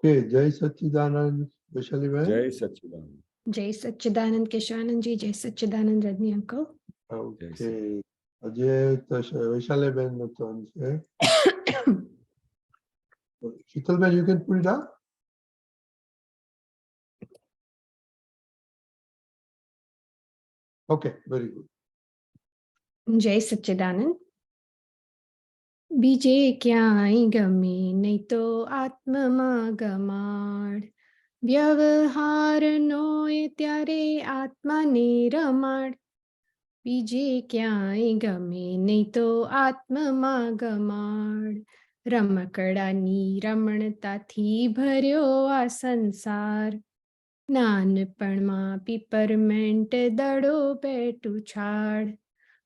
Okay, Jai Sachidanand, Vaishali bhai. જય સચ્ચિદાનંદ. જય સચ્ચિદાનંદ કેશવાનંદજી, જય સચ્ચિદાનંદ રજની uncle. Okay, Ajay Vaishali bhai no turn છે. Sheetal bhai, you can put it up. Okay, very good. જય સચ્ચિદાનંદ. બીજે ક્યાંય ગમે નહીં તો આત્મમાં ગમાડ, વ્યવહારનો એ ત્યારે આત્માને રમાડ. બીજે ક્યાંય ગમે નહીં તો આત્મમાં ગમાડ, રમકડાની રમણતાથી ભર્યો આ સંસાર. નાનપણમાં પીપરમેન્ટ દડો બેટું છાડ,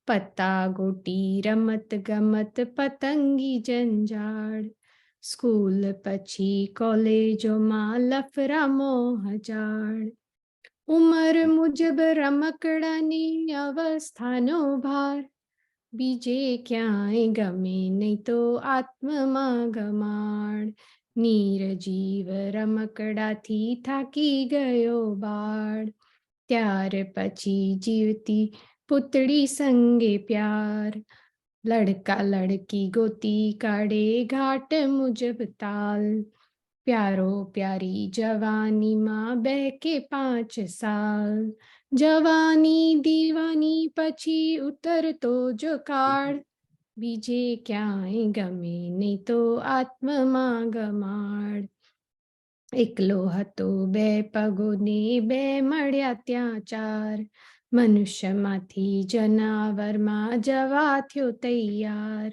પત્તા ગોટી રમત ગમત પતંગી જંજાળ. સ્કૂલ પછી કોલેજોમાં લફરા મોહજાળ, ઉંમર મુજબ રમકડાની અવસ્થાનો ભાર. બીજે ક્યાંય ગમે નહીં તો આત્મમાં ગમાડ, નિર્જીવ રમકડાથી થાકી ગયો બાળ. ત્યાર પછી જીવતી પુતળી સંગે પ્યાર, લડકા લડકી ગોતી કાઢે ઘાટ મુજબ તાલ. પ્યારો પ્યારી જવાનીમાં 2 કે 5 સાલ, જવાની દીવાની પછી ઉતરતો જો કાળ. બીજે ક્યાંય ગમે નહીં તો આત્મમાં ગમાડ. એકલો હતો 2 પગોને 2 મળ્યા ત્યાં 4, મનુષ્યમાંથી જનાવરમાં જવા થયો તૈયાર.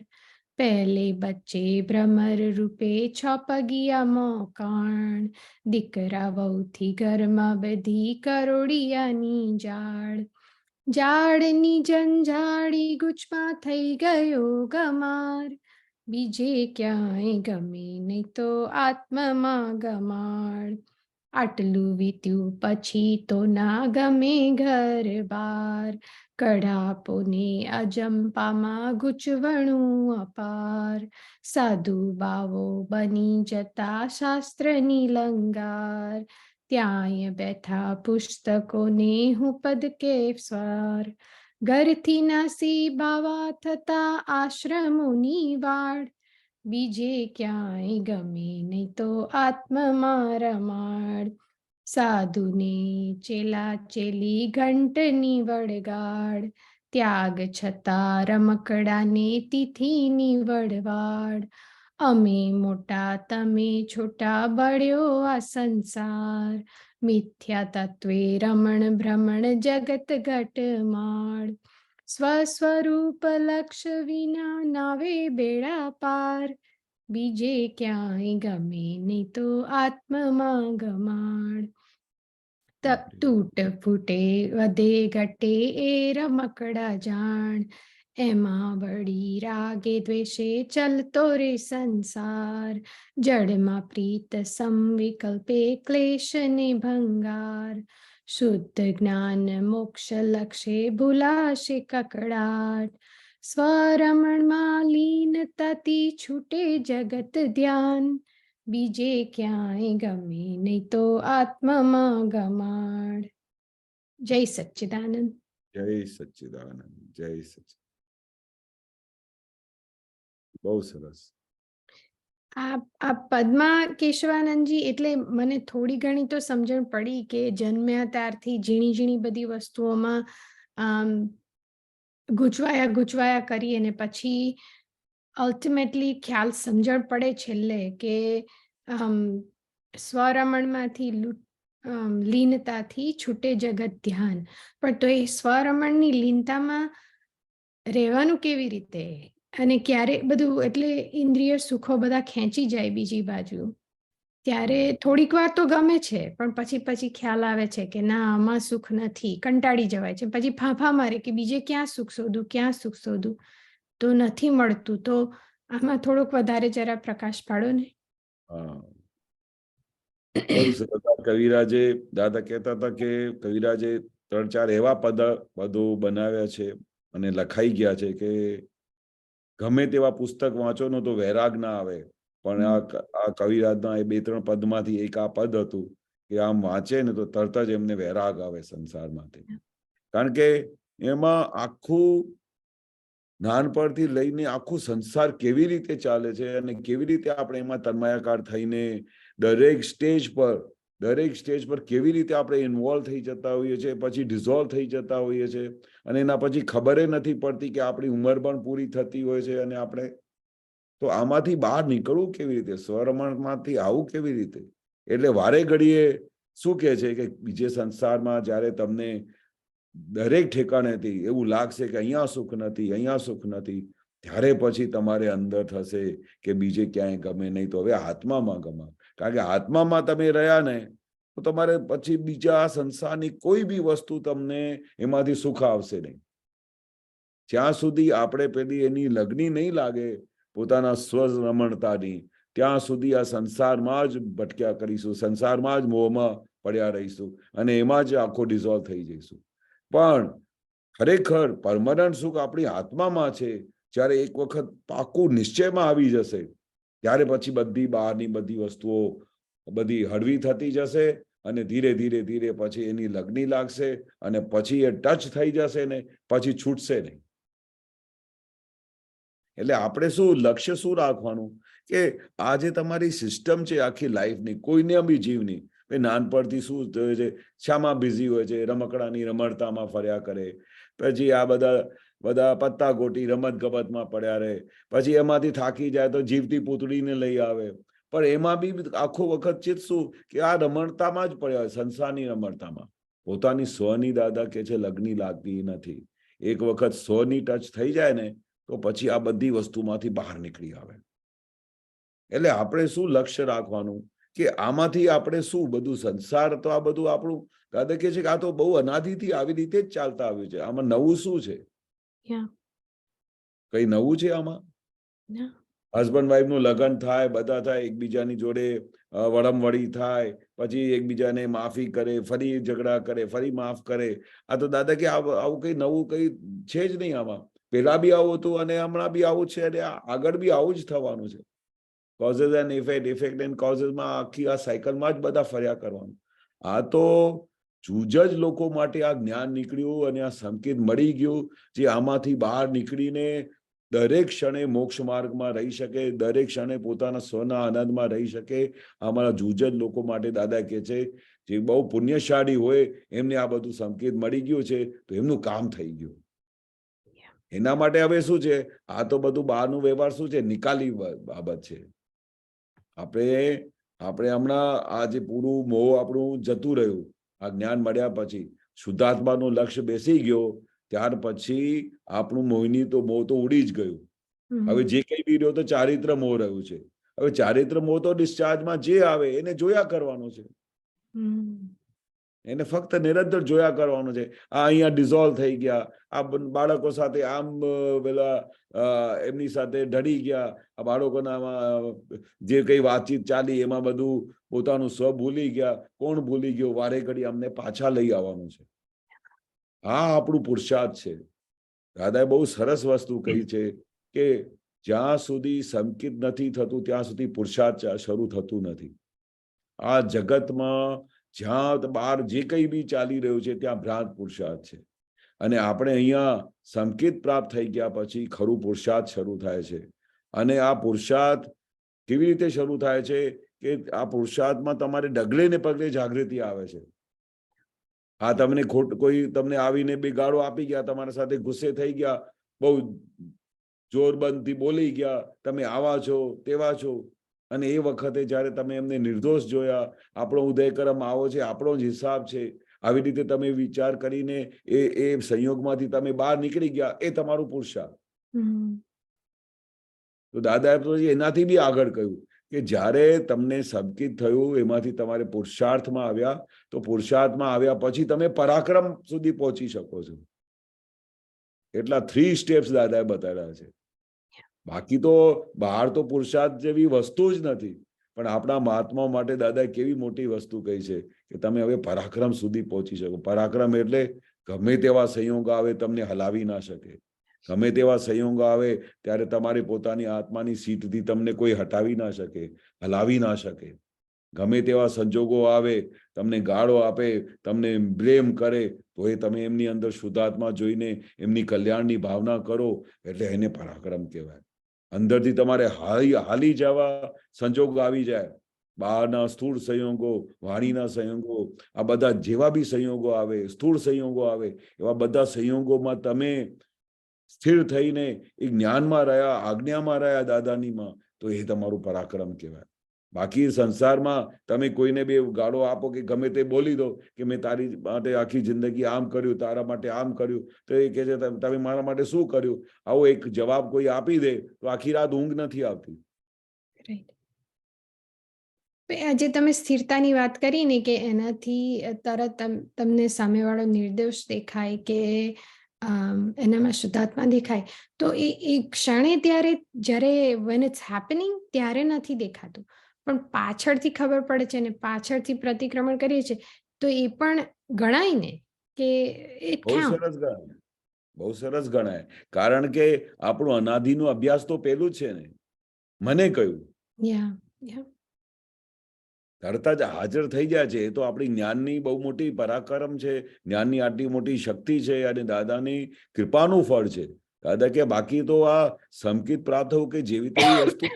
પહેલે બચ્ચે ભ્રમર રૂપે 6 પગિયા મોકાણ, દીકરા વહુથી ઘરમાં બધી કરોડિયાની જાળ. જાળની જંજાળી ગુચમાં થઈ ગયો ગમાર, બીજે ક્યાંય ગમે નહીં તો આત્મમાં ગમાડ. આટલું વીત્યું પછી તો ના ગમે ઘર બાર, કઢાપોને અજંપામાં ગૂંચવણું અપાર. સાધુ બાવો બની જતા શાસ્ત્રની લંગાર, ત્યાંય બેઠા પુસ્તકોને હું પદકે સ્વાર. ઘરથી નાસી બાવા થતા આશ્રમોની વાડ, બીજે ક્યાંય ગમે નહીં તો આત્મમાં રમાડ. સાધુને ચેલા ચેલી ઘંટની વળગાડ, ત્યાગ છતાં રમકડાને તિથિની વડવાડ. અમે મોટા તમે છોટા બળ્યો આ સંસાર, મિથ્યા તત્વે રમણ ભ્રમણ જગત ઘટમાળ. સ્વસ્વરૂપ લક્ષ્ય વિના નાવે બેડા પાર, બીજે ક્યાંય ગમે નહીં તો આત્મમાં ગમાડ. તૂટ ફૂટે વધે ઘટે એ રમકડા જાણ, એમાં વળી રાગે દ્વેષે ચલતો રે સંસાર. જડમાં પ્રીત સંવિકલ્પે ક્લેશને ભંગાર, શુદ્ધ જ્ઞાન મોક્ષ લક્ષે ભૂલાશે કકડાટ. સ્વરમણમાં લીનતાથી છૂટે જગત ધ્યાન, બીજે ક્યાંય ગમે નહીં તો આત્મમાં ગમાડ. જય સચ્ચિદાનંદ. જય સચ્ચિદાનંદ. જય સચ્ચિદાનંદ. બહુ સરસ. આ પદ્મા કેશવાનંદજી, એટલે મને થોડી ઘણી તો સમજણ પડી કે જન્મ્યા ત્યારથી ઝીણી ઝીણી બધી વસ્તુઓમાં ગૂંચવાયા કરી, અને પછી અલ્ટિમેટલી ખ્યાલ સમજણ પડે છેલ્લે કે સ્વરમણમાંથી લીનતાથી છૂટે જગત ધ્યાન. પણ તો એ સ્વરમણની લીનતામાં રહેવાનું કેવી રીતે, અને ક્યારે બધું, એટલે ઇન્દ્રિય સુખો બધા ખેંચી જાય બીજી બાજુ, ત્યારે થોડીક વાર તો ગમે છે, પણ પછી ખ્યાલ આવે છે કે ના, આમાં સુખ નથી, કંટાળી જવાય છે. પછી ફાંફા મારે કે બીજે ક્યાં સુખ શોધું, તો નથી મળતું. તો આમાં થોડોક વધારે જરા પ્રકાશ પાડો ને. કવિરાજે, દાદા કહેતા હતા કે કવિરાજે 3-4 એવા પદો બનાવ્યા છે અને લખાઈ ગયા છે કે ગમે તેવા પુસ્તક વાંચો ને તો વૈરાગ ના આવે, પણ આ કવિરાજના એ 2-3 પદમાંથી એક આ પદ હતું કે આમ વાંચે ને તો તરત જ એમને વૈરાગ આવે સંસારમાંથી. કારણ કે એમાં આખું નાનપણથી લઈને આખું સંસાર કેવી રીતે ચાલે છે અને કેવી રીતે આપણે એમાં તન્માયાકાર થઈને દરેક સ્ટેજ પર કેવી રીતે આપણે ઇન્વોલ્વ થઈ જતા હોઈએ છીએ, પછી ડિઝોલ્વ થઈ જતા હોઈએ છીએ અને એના પછી ખબર નથી પડતી કે આપણી ઉંમર પણ પૂરી થતી હોય છે અને આપણે તો આમાંથી બહાર નીકળવું કેવી રીતે, સ્વરમણમાંથી આવું કેવી રીતે. એટલે વારે ઘડીએ શું કહે છે કે બીજે સંસારમાં જ્યારે તમને દરેક ઠેકાણેથી એવું લાગશે કે અહીંયા સુખ નથી, અહીંયા સુખ નથી, ત્યારે પછી તમારે અંદર થશે કે બીજે ક્યાંય ગમે નહીં, તો હવે આત્મામાં ગમે. કારણ કે આત્મામાં તમે રહ્યા ને તો તમારે પછી બીજા સંસારની કોઈ બી વસ્તુ તમને એમાંથી સુખ આવશે નહીં. જ્યાં સુધી આપણે પેલી એની લગ્ની નહીં લાગે પોતાના સ્વરમણતાની, ત્યાં સુધી આ સંસારમાં જ ભટક્યા કરીશું, સંસારમાં જ મોહમાં પડ્યા રહીશું અને એમાં જ આખો ડિઝોલ્વ થઈ જઈશું. પણ ખરેખર પરમનન્ટ સુખ આપણી આત્મામાં છે. જ્યારે એક વખત પાકું નિશ્ચયમાં આવી જશે ત્યારે પછી બધી બહારની બધી વસ્તુઓ બધી હળવી થતી જશે અને ધીરે ધીરે પછી એની લગ્ની લાગશે અને પછી એ ટચ થઈ જશે ને પછી છૂટશે નહીં. એટલે આપણે શું લક્ષ્ય શું રાખવાનું કે આ જે તમારી સિસ્ટમ છે આખી લાઈફની, કોઈને બી જીવની, નાનપણથી શું થયું છે, શામાં બિઝી હોય છે, રમકડાની રમણતામાં ફર્યા કરે, પછી આ બધા પત્તા ગોટી રમત ગમતમાં પડ્યા રહે, પછી એમાંથી થાકી જાય તો જીવતી પૂતળીને લઈ આવે, પણ એમાં બી આખો વખત ચીતશું કે આ રમણતામાં જ પડ્યા હોય, સંસારની રમણતામાં. પોતાની સ્વની દાદા કે છે લગ્ની લાગતી નથી. એક વખત સ્વની ટચ થઈ જાય ને તો પછી આ બધી વસ્તુમાંથી બહાર નીકળી આવે. એટલે આપણે શું લક્ષ્ય રાખવાનું કે આમાંથી આપણે શું બધું સંસાર તો આ બધું આપણું દાદા કે છે કે આ તો બહુ અનાદિથી આવી રીતે જ ચાલતા આવ્યું છે. આમાં નવું શું છે? કઈ નવું છે આમાં? હસબન્ડ વાઈફ નું લગ્ન થાય, બધા થાય, એકબીજાની જોડે વળમવળી થાય, પછી એકબીજાને માફી કરે, ફરી ઝઘડા કરે, ફરી માફ કરે. આ તો દાદા કે આવું કઈ નવું કઈ છે જ નહીં આમાં. પેલા બી આવું હતું અને હમણાં બી આવું છે અને આગળ બી આવું જ થવાનું છે. કોઝિસ એન્ડ ઇફેક્ટ એન્ડ કોઝિસમાં આખી આ સાયકલમાં જ બધા ફર્યા કરવાનું. આ તો જૂજ જ લોકો માટે આ જ્ઞાન નીકળ્યું અને આ સંકેત મળી ગયું જે આમાંથી બહાર નીકળીને દરેક ક્ષણે મોક્ષ માર્ગમાં રહી શકે, દરેક ક્ષણે પોતાના સ્વના આનંદમાં રહી શકે. અમારા જૂજ જ લોકો માટે દાદા કહે છે જે બહુ પુણ્યશાળી હોય એમને આ બધું સંકેત મળી ગયું છે તો એમનું કામ થઈ ગયું. એના માટે હવે શું છે, આ તો બધું બહારનું વ્યવહાર શું છે, નિકાલી બાબત છે. આપણે હમણાં આ જે પૂરું મોહ આપણું જતું રહ્યું, આ જ્ઞાન મળ્યા પછી શુદ્ધાત્માનું લક્ષ્ય બેસી ગયો, ત્યાર પછી આપણું મોહની તો મોહ તો ઉડી જ ગયું. હવે જે કઈ બી રહ્યો તો ચારિત્ર મોહ રહ્યું છે. હવે ચારિત્ર મોહ તો ડિસ્ચાર્જમાં જે આવે એને જોયા કરવાનો છે, એને ફક્ત નિરંતર જોયા કરવાનું છે. આ અહીંયા ડિઝોલ્વ થઈ ગયા, આ બાળકો સાથે આમ પેલા એમની સાથે ઢળી ગયા, આ બાળકોના જે કઈ વાતચીત ચાલી એમાં બધું પોતાનું સ્વ ભૂલી ગયા. કોણ ભૂલી ગયો? વારે ઘડી અમને પાછા લઈ આવવાનું છે. આ આપણું પુરુષાર્થ છે. દાદાએ બહુ સરસ વસ્તુ કહી છે કે જ્યાં સુધી સંકિત નથી થતું ત્યાં સુધી પુરુષાર્થ શરૂ થતું નથી. આ જગતમાં જ્યાં બહાર જે કઈ બી ચાલી રહ્યું છે ત્યાં ભ્રાંત પુરુષાર્થ છે અને આપણે અહીંયા સંકેત પ્રાપ્ત થઈ ગયા પછી ખરું પુરુષાર્થ શરૂ થાય છે. અને આ પુરુષાર્થ કેવી રીતે શરૂ થાય છે કે આ પુરુષાર્થમાં તમારે ડગલે ને પગલે જાગૃતિ આવે છે. આ તમને કોઈ તમને આવીને બે ગાળો આપી ગયા, તમારા સાથે ગુસ્સે થઈ ગયા, બહુ જોરબંધથી બોલી ગયા, તમે આવા છો તેવા છો, અને એ વખતે જ્યારે તમે એમને નિર્દોષ જોયા, આપણો ઉદયકર્મ આવો છે, આપણો જ હિસાબ છે, આવી રીતે તમે વિચાર કરીને એ સંયોગમાંથી તમે બહાર નીકળી ગયા, એ તમારું પુરુષાર્થ. તો દાદાએ તો એનાથી બી આગળ કહ્યું કે જ્યારે તમને સંકિત થયું એમાંથી તમારે પુરુષાર્થમાં આવ્યા, તો પુરુષાર્થમાં આવ્યા પછી તમે પરાક્રમ સુધી પહોંચી શકો છો. એટલા 3 સ્ટેપ્સ દાદાએ બતાવ્યા છે. બાકી તો બહાર તો પુરુષાર્થ જેવી વસ્તુ જ નથી, પણ આપણા મહાત્માઓ માટે દાદાએ કેવી મોટી વસ્તુ કહી છે કે તમે હવે પરાક્રમ સુધી પહોંચી શકો. પરાક્રમ એટલે ગમે તેવા સંયોગ આવે તમને હલાવી ના શકે. ગમે તેવા સંયોગો આવે ત્યારે તમારે પોતાની આત્માની સીટથી તમને કોઈ હટાવી ના શકે, હલાવી ના શકે. ગમે તેવા સંજોગો આવે, તમને ગાળો આપે, તમને બ્લેમ કરે, તો એ તમે એમની અંદર શુદ્ધાત્મા જોઈને એમની કલ્યાણની ભાવના કરો, એટલે એને પરાક્રમ કહેવાય. અંદરથી તમારે હાલી જવા સંજોગો આવી જાય, બહારના સ્થૂળ સંયોગો, વાણીના સંયોગો, આ બધા જેવા બી સંયોગો આવે, સ્થૂળ સંયોગો આવે, એવા બધા સંયોગોમાં તમે સ્થિર થઈને એ જ્ઞાનમાં રહ્યા, આજ્ઞામાં રહ્યા દાદાનીમાં, તો એ તમારું પરાક્રમ કહેવાય. બાકી સંસારમાં તમે કોઈને બી ગાળો આપો કે ગમે તે બોલી દો કે મેં તારી માટે આખી જિંદગી આમ કર્યું, તારા માટે આમ કર્યું, તો એ કહે છે તમે મારા માટે શું કર્યું? આવો એક જવાબ કોઈ આપી દે તો આખી રાત ઊંઘ નથી આવતી. આજે તમે સ્થિરતાની વાત કરી ને કે એનાથી તરત તમને સામેવાળો નિર્દોષ દેખાય કે એનામાં શુદ્ધાત્મા દેખાય, તો એ ક્ષણે ત્યારે જ્યારે when it's happening ત્યારે નથી દેખાતું, પણ પાછળથી ખબર પડે છે ને પાછળથી પ્રતિક્રમણ કરીએ છીએ તો એ પણ ગણાય ને કે બહુ સરસ ગણાય, બહુ સરસ ગણાય. કારણ કે આપણું અનાદિનો અભ્યાસ તો પેલું જ છે ને, મને કહ્યું તરત જ હાજર થઈ જાય છે. એ તો આપણી જ્ઞાનની બહુ મોટી પરાક્રમ છે, જ્ઞાનની આટલી મોટી શક્તિ છે અને દાદાની કૃપાનું ફળ છે. દાદા કે બાકી તો આ સંકિત પ્રાપ્ત થવું કે જેવી તેવી વસ્તુ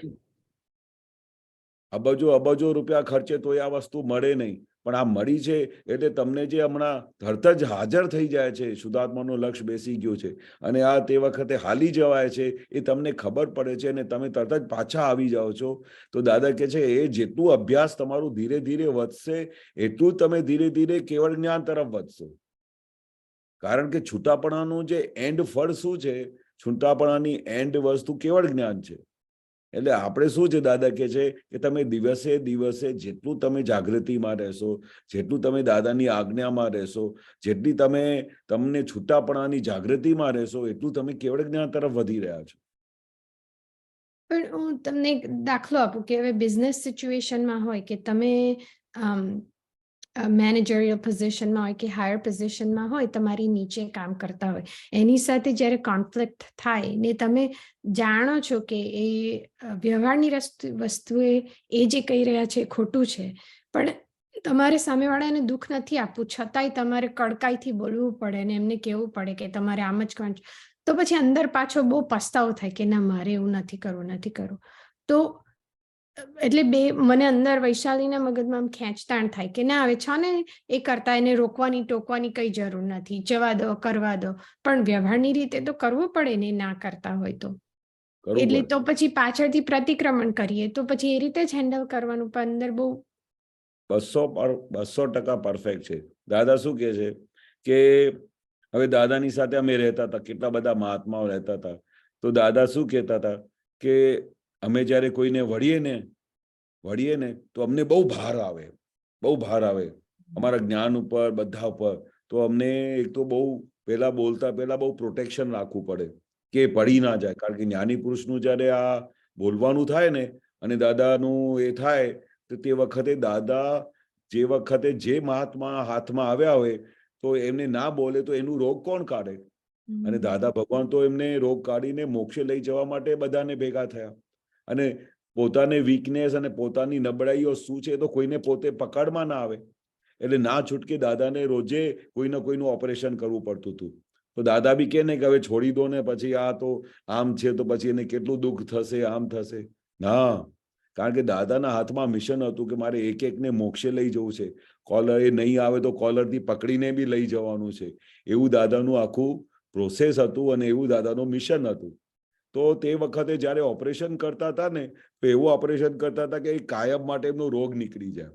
અબજો રૂપિયા ખર્ચે તો આ વસ્તુ મળે નહીં, પણ આ મળી છે એટલે તમને જે હમણાં તરત જ હાજર થઈ જાય છે, શુદ્ધાત્માનું લક્ષ્ય બેસી ગયું છે અને આ તે વખતે હાલી જવાય છે, એ તમને ખબર પડે છે અને તમે તરત જ પાછા આવી જાઓ છો. તો દાદા કે છે એ જેટલું અભ્યાસ તમારું ધીરે ધીરે વધશે એટલું તમે ધીરે ધીરે કેવળ જ્ઞાન તરફ વધશો. કારણ કે છૂટાપણાનું જે એન્ડ ફળ શું છે? છૂટાપણાની એન્ડ વસ્તુ કેવળ જ્ઞાન છે. એટલે આપણે શું છે દાદા કે છે કે તમે દિવસે દિવસે જેટલું તમે જાગૃતિમાં રહેશો, જેટલું તમે દાદાની આજ્ઞામાં રહેશો, જેટલી તમને છૂટાપણાની જાગૃતિમાં રહેશો, એટલું તમે કેવળ જ્ઞાન તરફ વધી રહ્યા છો. પણ હું તમને એક દાખલો આપું કે હવે બિઝનેસ સિચ્યુએશનમાં હોય કે તમે મેનેજરિયલ પોઝિશનમાં હોય કે હાયર પોઝિશનમાં હોય, તમારી નીચે કામ કરતા હોય, એની સાથે જ્યારે કોન્ફ્લિક્ટ થાય ને તમે જાણો છો કે એ વ્યવહારની વસ્તુએ એ જે કહી રહ્યા છે ખોટું છે, પણ તમારે સામેવાળાને દુઃખ નથી આપવું, છતાંય તમારે કડકાઈથી બોલવું પડે ને એમને કહેવું પડે કે તમારે આમ જ કરવું, તો પછી અંદર પાછો બહુ પસ્તાવો થાય કે ના મારે એવું નથી કરવું. તો એટલે મને અંદર વૈશાલીના મગજમાં આમ ખેંચતાણ થાય કે ના હવે છે ને એ કરતા એને રોકવાની ટોકવાની કઈ જરૂર નથી, જવા દો, કરવા દો, પણ વ્યવહારની રીતે તો કરવું પડે ને ના કરતા હોય તો. એટલે તો પછી પાછળથી પ્રતિક્રમણ કરીએ તો પછી એ રીતે જ હેન્ડલ કરવાનું, પણ અંદર બહુ 200% પરફેક્ટ છે. દાદા શું કહે છે કે હવે દાદાની સાથે અમે રહેતા હતા, કેટલા બધા મહાત્માઓ રહેતા હતા, તો દાદા શું કહેતા હતા કે અમે જ્યારે કોઈને વળીએ ને તો અમને બહુ ભાર આવે અમારા જ્ઞાન ઉપર, બધા ઉપર. તો અમને એક તો બહુ પહેલા બોલતા પહેલા બહુ પ્રોટેક્શન રાખવું પડે કે પડી ના જાય. કારણ કે જ્ઞાની પુરુષનું જ્યારે આ બોલવાનું થાય ને અને દાદાનું એ થાય તો તે વખતે દાદા જે વખતે જે મહાત્મા હાથમાં આવ્યા હોય તો એમને ના બોલે તો એનું રોગ કોણ કાઢે? અને દાદા ભગવાન તો એમને રોગ કાઢીને મોક્ષે લઈ જવા માટે બધાને ભેગા થયા. અને પોતાને વીકનેસ અને પોતાની નબળાઈઓ શું છે તો કોઈને પોતે પકડમાં ના આવે, એટલે ના છૂટકે દાદાને રોજે કોઈને કોઈનું ઓપરેશન કરવું પડતું હતું. તો દાદા બી કે ને કે હવે છોડી દો ને, પછી આ તો આમ છે તો પછી એને કેટલું દુઃખ થશે, આમ થશે. ના, કારણ કે દાદાના હાથમાં મિશન હતું કે મારે એક એકને મોક્ષે લઈ જવું છે. કોલર એ નહીં આવે તો કોલરથી પકડીને બી લઈ જવાનું છે. એવું દાદાનું આખું પ્રોસેસ હતું અને એવું દાદાનું મિશન હતું. તો તે વખતે જ્યારે ઓપરેશન કરતા હતા ને તો એવું ઓપરેશન કરતા હતા કે કાયમ માટે એમનો રોગ નીકળી જાય.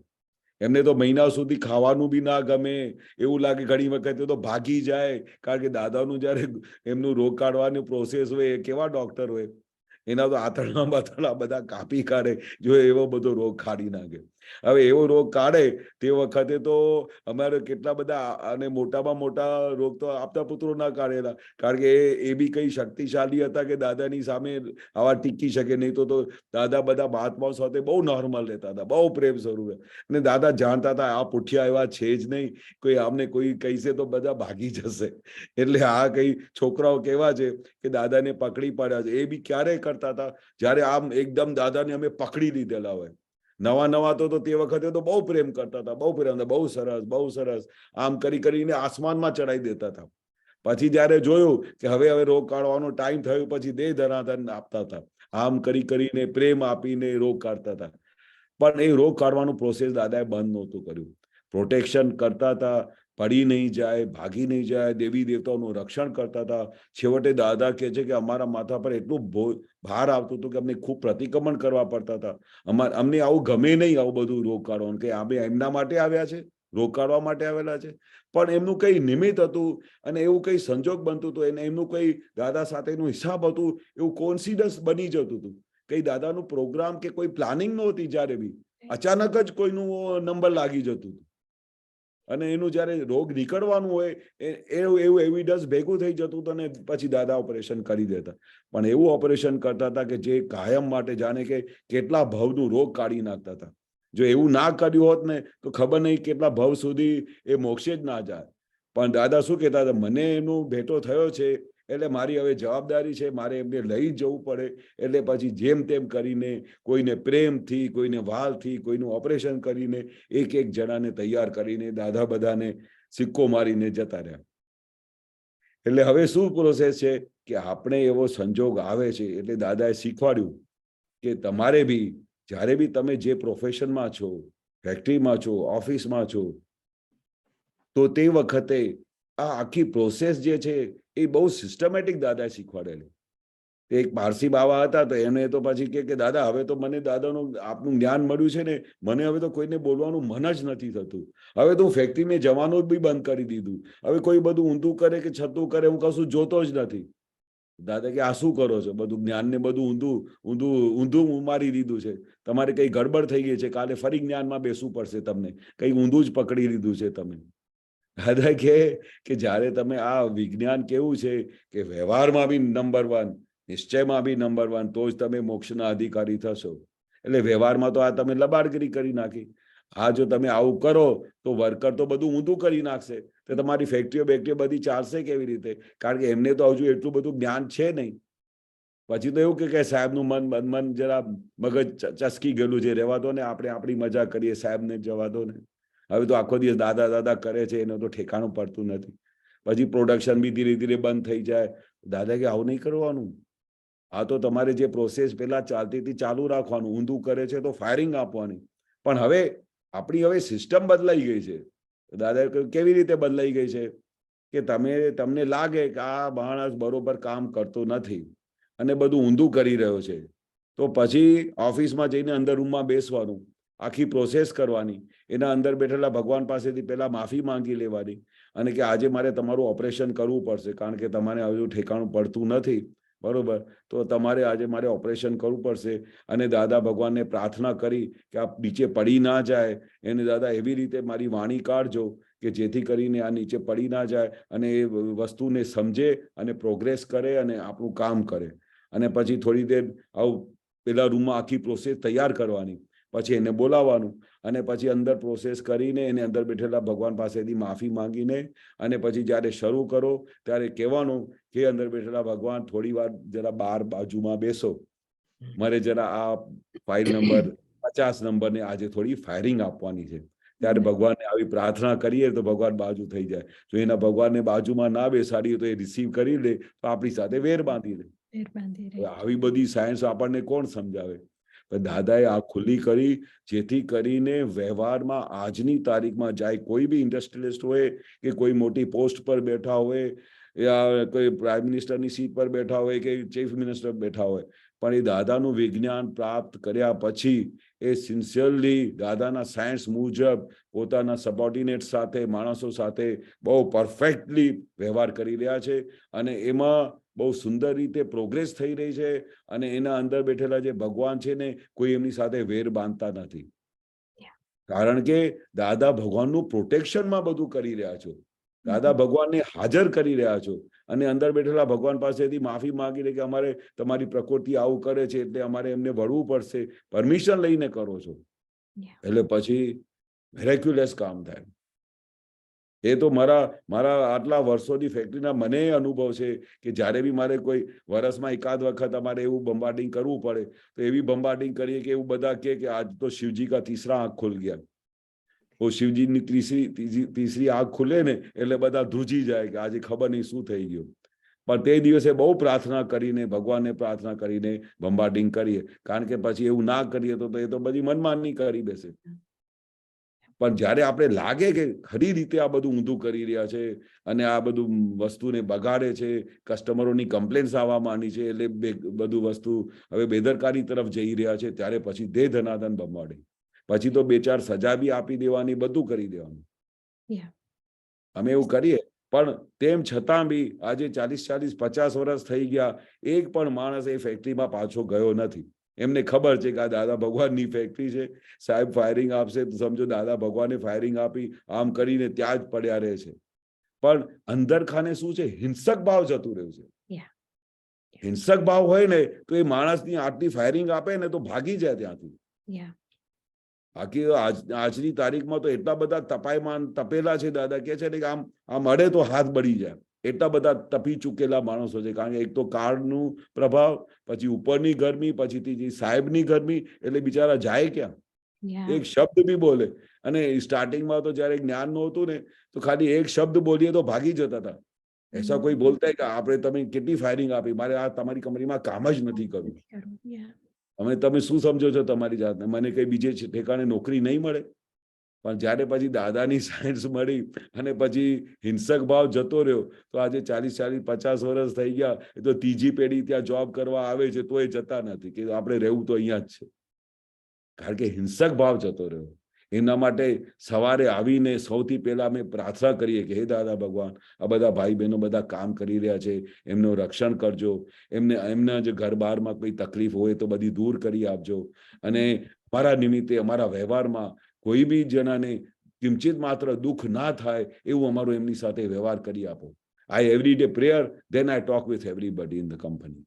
એમને તો મહિના સુધી ખાવાનું બી ના ગમે, એવું લાગે ઘણી વખતે તો ભાગી જાય. કારણ કે દાદાનું જ્યારે એમનું રોગ કાઢવાની પ્રોસેસ હોય, કેવા ડોક્ટર હોય, એના તો આંતરડા બાતરડા બધા કાપી કાઢે જો એવો બધો રોગ કાઢી નાખે. હવે એવો રોગ કાઢે તે વખતે તો અમારે કેટલા બધા અને મોટામાં મોટા રોગ તો આપતા પુત્રો ના કાઢેલા, કારણ કે એ બી કઈ શક્તિશાળી હતા કે દાદાની સામે આવા ટીકી શકે નહીં. તો દાદા બધા મહાત્માઓ સાથે બહુ નોર્મલ રહેતા હતા, બહુ પ્રેમ સ્વરૂપે. અને દાદા જાણતા હતા આ પુઠિયા એવા છે જ નહીં, કોઈ આમને કોઈ કહીશે તો બધા ભાગી જશે. એટલે આ કઈ છોકરાઓ કેવા છે કે દાદાને પકડી પાડ્યા છે. એ બી ક્યારે કરતા હતા જયારે આમ એકદમ દાદાને અમે પકડી લીધેલા હોય. નવા તો તે વખતે તો બહુ પ્રેમ કરતા હતા, બહુ પ્રેમ, બહુ સરસ, બહુ સરસ, આમ કરીને આસમાનમાં ચડાવી દેતા હતા. પછી જયારે જોયું કે હવે રોગ કાઢવાનો ટાઈમ થયો, પછી દેહ ધરાધન આપતા હતા, આમ કરીને પ્રેમ આપીને રોગ કાઢતા હતા. પણ એ રોગ કાઢવાનું પ્રોસેસ દાદાએ બંધ નહોતું કર્યું. પ્રોટેક્શન કરતા હતા, પડી નહીં જાય, ભાગી નહીં જાય, દેવી દેવતાઓનું રક્ષણ કરતા હતા. છેવટે દાદા કહે છે કે અમારા માથા પર એટલું ભાર આવતું હતું કે અમને ખૂબ પ્રતિક્રમણ કરવા પડતા હતા. અમને આવું ગમે નહીં, આવું બધું રોગ કાઢવાનું, કે અમે એમના માટે આવ્યા છે, રોગ કાઢવા માટે આવેલા છે. પણ એમનું કઈ નિમિત્ત હતું અને એવું કઈ સંજોગ બનતું હતું, અને એમનું કઈ દાદા સાથેનું હિસાબ હતું, એવું કોન્સિડન્સ બની જતું હતું. કઈ દાદાનું પ્રોગ્રામ કે કોઈ પ્લાનિંગ નહોતી, જ્યારે બી અચાનક જ કોઈનું નંબર લાગી જતું હતું. અને એનું જયારે રોગ નીકળવાનું હોય એવું એવિડન્સ ભેગું થઈ જતું હતું, અને પછી દાદા ઓપરેશન કરી દેતા. પણ એવું ઓપરેશન કરતા હતા કે જે કાયમ માટે જાણે કે કેટલા ભવનું રોગ કાઢી નાખતા હતા. જો એવું ના કર્યું હોત ને તો ખબર નહીં કેટલા ભવ સુધી એ મોક્ષે જ ના જાય. પણ દાદા શું કહેતા હતા, મને એનો ભેટો થયો છે એટલે મારી હવે જવાબદારી છે, મારે એમને લઈ જવું પડે. એટલે પછી જેમ તેમ કરીને, કોઈને પ્રેમથી, કોઈને વાલથી, કોઈનું ઓપરેશન કરીને, એક જણાને તૈયાર કરીને દાદા બધાને સિક્કો મારીને જતા રહ્યા. એટલે હવે શું પ્રોસેસ છે કે આપણે એવો સંજોગ આવે છે એટલે દાદાએ શીખવાડ્યું કે તમારે બી જ્યારે બી તમે જે પ્રોફેશનમાં છો, ફેક્ટરીમાં છો, ઓફિસમાં છો, તો તે વખતે આ આખી પ્રોસેસ જે છે એ બહુ સિસ્ટમેટિક દાદાએ શીખવાડેલી. એક પારસી બાવા હતા, તો એને તો પછી કે દાદા હવે તો મને દાદાનું આપનું જ્ઞાન મળ્યું છે ને, મને હવે તો કોઈને બોલવાનું મન જ નથી થતું. હવે તો હું ફેક્ટરીને જવાનું જ બી બંધ કરી દીધું. હવે કોઈ બધું ઊંધું કરે કે છતું કરે, હું કશું જોતો જ નથી. દાદા કે આ શું કરો છો, બધું જ્ઞાનને બધું ઊંધું મારી દીધું છે, તમારે કઈ ગડબડ થઈ ગઈ છે, કાલે ફરી જ્ઞાનમાં બેસવું પડશે, તમને કઈ ઊંધું જ પકડી લીધું છે તમે. દાદા કે જ્યારે તમે આ વિજ્ઞાન કેવું છે કે વ્યવહારમાં બી નંબર 1, નિશ્ચયમાં બી નંબર 1, તો જ તમે મોક્ષના અધિકારી થશો. એટલે વ્યવહારમાં તો આ તમે લબાડગીરી કરી નાખી. આ જો તમે આવું કરો તો વર્કર તો બધું ઊંધું કરી નાખશે, તો તમારી ફેક્ટરીઓ બધી ચાલશે કેવી રીતે? કારણ કે એમને તો હજુ એટલું બધું જ્ઞાન છે નહીં. પછી તો એવું કે સાહેબનું મન જરા મગજ ચસકી ગયેલું છે, રહેવા દો ને, આપણે આપણી મજા કરીએ, સાહેબને જવા દો ને. હવે તો આખો દિવસ દાદા કરે છે, એનું તો ઠેકાણું પડતું નથી. પછી પ્રોડક્શન બી ધીરે ધીરે બંધ થઈ જાય. દાદા કે આવું નહીં કરવાનું, આ તો તમારે જે પ્રોસેસ પેલા ચાલતી હતી ચાલુ રાખવાનું. ઊંધું કરે છે તો ફાયરિંગ આપવાની. પણ હવે આપણી સિસ્ટમ બદલાઈ ગઈ છે. દાદા કેવી રીતે બદલાઈ ગઈ છે કે તમને લાગે કે આ માણસ બરોબર કામ કરતો નથી અને બધું ઊંધું કરી રહ્યો છે, તો પછી ઓફિસમાં જઈને અંદર રૂમમાં બેસવાનું, આખી પ્રોસેસ કરવાની, એના અંદર બેઠેલા ભગવાન પાસેથી પહેલા માફી માંગી લેવાની, અને કે આજે મારે તમારું ઓપરેશન કરવું પડશે, કારણ કે તમારે હજુ ઠેકાણું પડતું નથી, બરોબર, તો તમારે આજે મારે ઓપરેશન કરવું પડશે. અને દાદા ભગવાનને પ્રાર્થના કરી કે આ નીચે પડી ના જાય, એને દાદા એવી રીતે મારી વાણી કાઢજો કે જેથી કરીને આ નીચે પડી ના જાય અને એ વસ્તુને સમજે અને પ્રોગ્રેસ કરે અને આપણું કામ કરે. અને પછી થોડી દેર આવું પેલા રૂમમાં આખી પ્રોસેસ તૈયાર કરવાની, પછી એને બોલાવવાનું, અને પછી અંદર પ્રોસેસ કરીને એને અંદર બેઠેલા ભગવાન પાસેથી માફી માંગીને, અને પછી જ્યારે શરૂ કરો ત્યારે કહેવાનું કે અંદર બેઠેલા ભગવાન થોડી વાર જરા બહાર બાજુમાં બેસો, મારે જરા આ ફાઇલ નંબર 50 નંબરને આજે થોડી ફાયરિંગ આપવાની છે. ત્યારે ભગવાનને આવી પ્રાર્થના કરીએ તો ભગવાન બાજુ થઈ જાય. જો એના ભગવાનને બાજુમાં ના બેસાડીએ તો એ રિસીવ કરી લે તો આપણી સાથે વેર બાંધી લે. આવી બધી સાયન્સ આપણને કોણ સમજાવે? દાદાએ આ ખુલ્લી કરી, જેથી કરીને વ્યવહારમાં આજની તારીખમાં જાય કોઈ બી ઇન્ડસ્ટ્રીયલિસ્ટ હોય કે કોઈ મોટી પોસ્ટ પર બેઠા હોય, યા કોઈ પ્રાઇમ મિનિસ્ટરની સીટ પર બેઠા હોય કે ચીફ મિનિસ્ટર બેઠા હોય, પણ એ દાદાનું વિજ્ઞાન પ્રાપ્ત કર્યા પછી એ સિન્સિયરલી દાદાના સાયન્સ મુજબ પોતાના સબોર્ડિનેટ સાથે, માણસો સાથે બહુ પરફેક્ટલી વ્યવહાર કરી રહ્યા છે, અને એમાં બહુ સુંદર રીતે પ્રોગ્રેસ થઈ રહી છે. અને એના અંદર બેઠેલા જે ભગવાન છે ને, કોઈ એમની સાથે વેર બાંધતા નથી. કારણ કે દાદા ભગવાનનું પ્રોટેક્શનમાં બધું કરી રહ્યા છો, દાદા ભગવાનને હાજર કરી રહ્યા છો, અને અંદર બેઠેલા ભગવાન પાસેથી માફી માંગી લે કે અમારે તમારી પ્રકૃતિ આવું કરે છે એટલે અમારે એમને વળવું પડશે, પરમિશન લઈને કરો છો, એટલે પછી મિરેક્યુલસ કામ થાય. એ તો મારા આટલા વર્ષોની ફેક્ટરીના મને અનુભવ છે કે જ્યારે બી મારે કોઈ વર્ષમાં એકાદ વખત અમારે એવું બમ્બાર્ડિંગ કરવું પડે તો એવી બમ્બાર્ડિંગ કરીએ કે એવું બધા કે આજ તો શિવજી કા તીસરા આંખ ખુલ ગયા. वो શિવજીની તીસરી આંખ ખુલે ને એટલે બધા ધ્રુજી જાય કે આજે ખબર નહીં શું થઈ ગયું. પણ તે દિવસે બહુ પ્રાર્થના કરીને, ભગવાનને પ્રાર્થના કરીને બમ્બાર્ડિંગ કરીએ, કારણ કે પછી એવું ના કરીએ તો એ તો બધી મનમાની કરી બેસે. પણ જ્યારે આપણે લાગે કે ખરી રીતે આ બધું ઊંધું કરી રહ્યા છે અને આ બધું વસ્તુને બગાડે છે, કસ્ટમરોની કમ્પ્લેન્ટ્સ આવવા માંડી છે, એટલે બધું વસ્તુ હવે બેદરકારી તરફ જઈ રહ્યા છે, ત્યારે પછી દે ધનાધન બમ્બાર્ડિંગ. પછી તો બે ચાર સજા બી આપી દેવાની, બધું કરી દેવાનું. અમે એવું કરીએ, પણ તેમ છતાં બી આજે 40-50 વર્ષ થઈ ગયા, એક પણ માણસ એ ફેક્ટરીમાં પાછો ગયો નથી. એમને ખબર છે કે આ દાદા ભગવાનની ફેક્ટરી છે, સાહેબ ફાયરિંગ આપશે તો સમજો દાદા ભગવાને ફાયરિંગ આપી, આમ કરીને ત્યાં જ પડ્યા રહે છે. પણ અંદર ખાને શું છે, હિંસક ભાવ જતું રહ્યું છે. હિંસક ભાવ હોય ને તો એ માણસની આટલી ફાયરિંગ આપે ને તો ભાગી જાય ત્યાંથી. બાકી આજની તારીખમાં તો એટલા બધા તપેલા છે, દાદા કે છે કે આમ અડે તો હાથ બળી જાય, એટલા બધા તપી ચૂકેલા માણસો છે. કારણ કે એક તો કાળનું પ્રભાવ, પછી ઉપરની ગરમી, પછી ત્રીજી સાહેબની ગરમી, એટલે બિચારા જાય ક્યાં? એક શબ્દ બી બોલે. અને સ્ટાર્ટિંગમાં તો જયારે જ્ઞાન નહોતું ને તો ખાલી એક શબ્દ બોલીએ તો ભાગી જતા હતા. એસા કોઈ બોલતા કે આપણે તમે કેટલી ફાયરિંગ આપી, મારે આ તમારી કંપનીમાં કામ જ નથી કરવું. અમે તમે શું સમજો છો તમારી જાતને, મને કઈ બીજે ઠેકાણે નોકરી નહીં મળે? પણ જ્યારે પછી દાદાની સાયન્સ મળી અને પછી હિંસક ભાવ જતો રહ્યો તો આજે 40-50 વર્ષ થઈ ગયા, એ તો ત્રીજી પેઢી ત્યાં જોબ કરવા આવે છે તો એ જતા નથી કે આપણે રહેવું તો અહીંયા જ છે. કારણ કે હિંસક ભાવ જતો રહ્યો. એના માટે સવારે આવીને સૌથી પહેલા અમે પ્રાર્થના કરીએ કે હે દાદા ભગવાન, આ બધા ભાઈ બહેનો બધા કામ કરી રહ્યા છે, એમનું રક્ષણ કરજો, એમના જે ઘર બહારમાં કોઈ તકલીફ હોય તો બધી દૂર કરી આપજો, અને અમારા નિમિત્તે અમારા વ્યવહારમાં કોઈ બી જણાને કિંચિત માત્ર દુઃખ ના થાય એવું અમારો એમની સાથે વ્યવહાર કરી આપો. I every day prayer, then I talk with everybody in the company.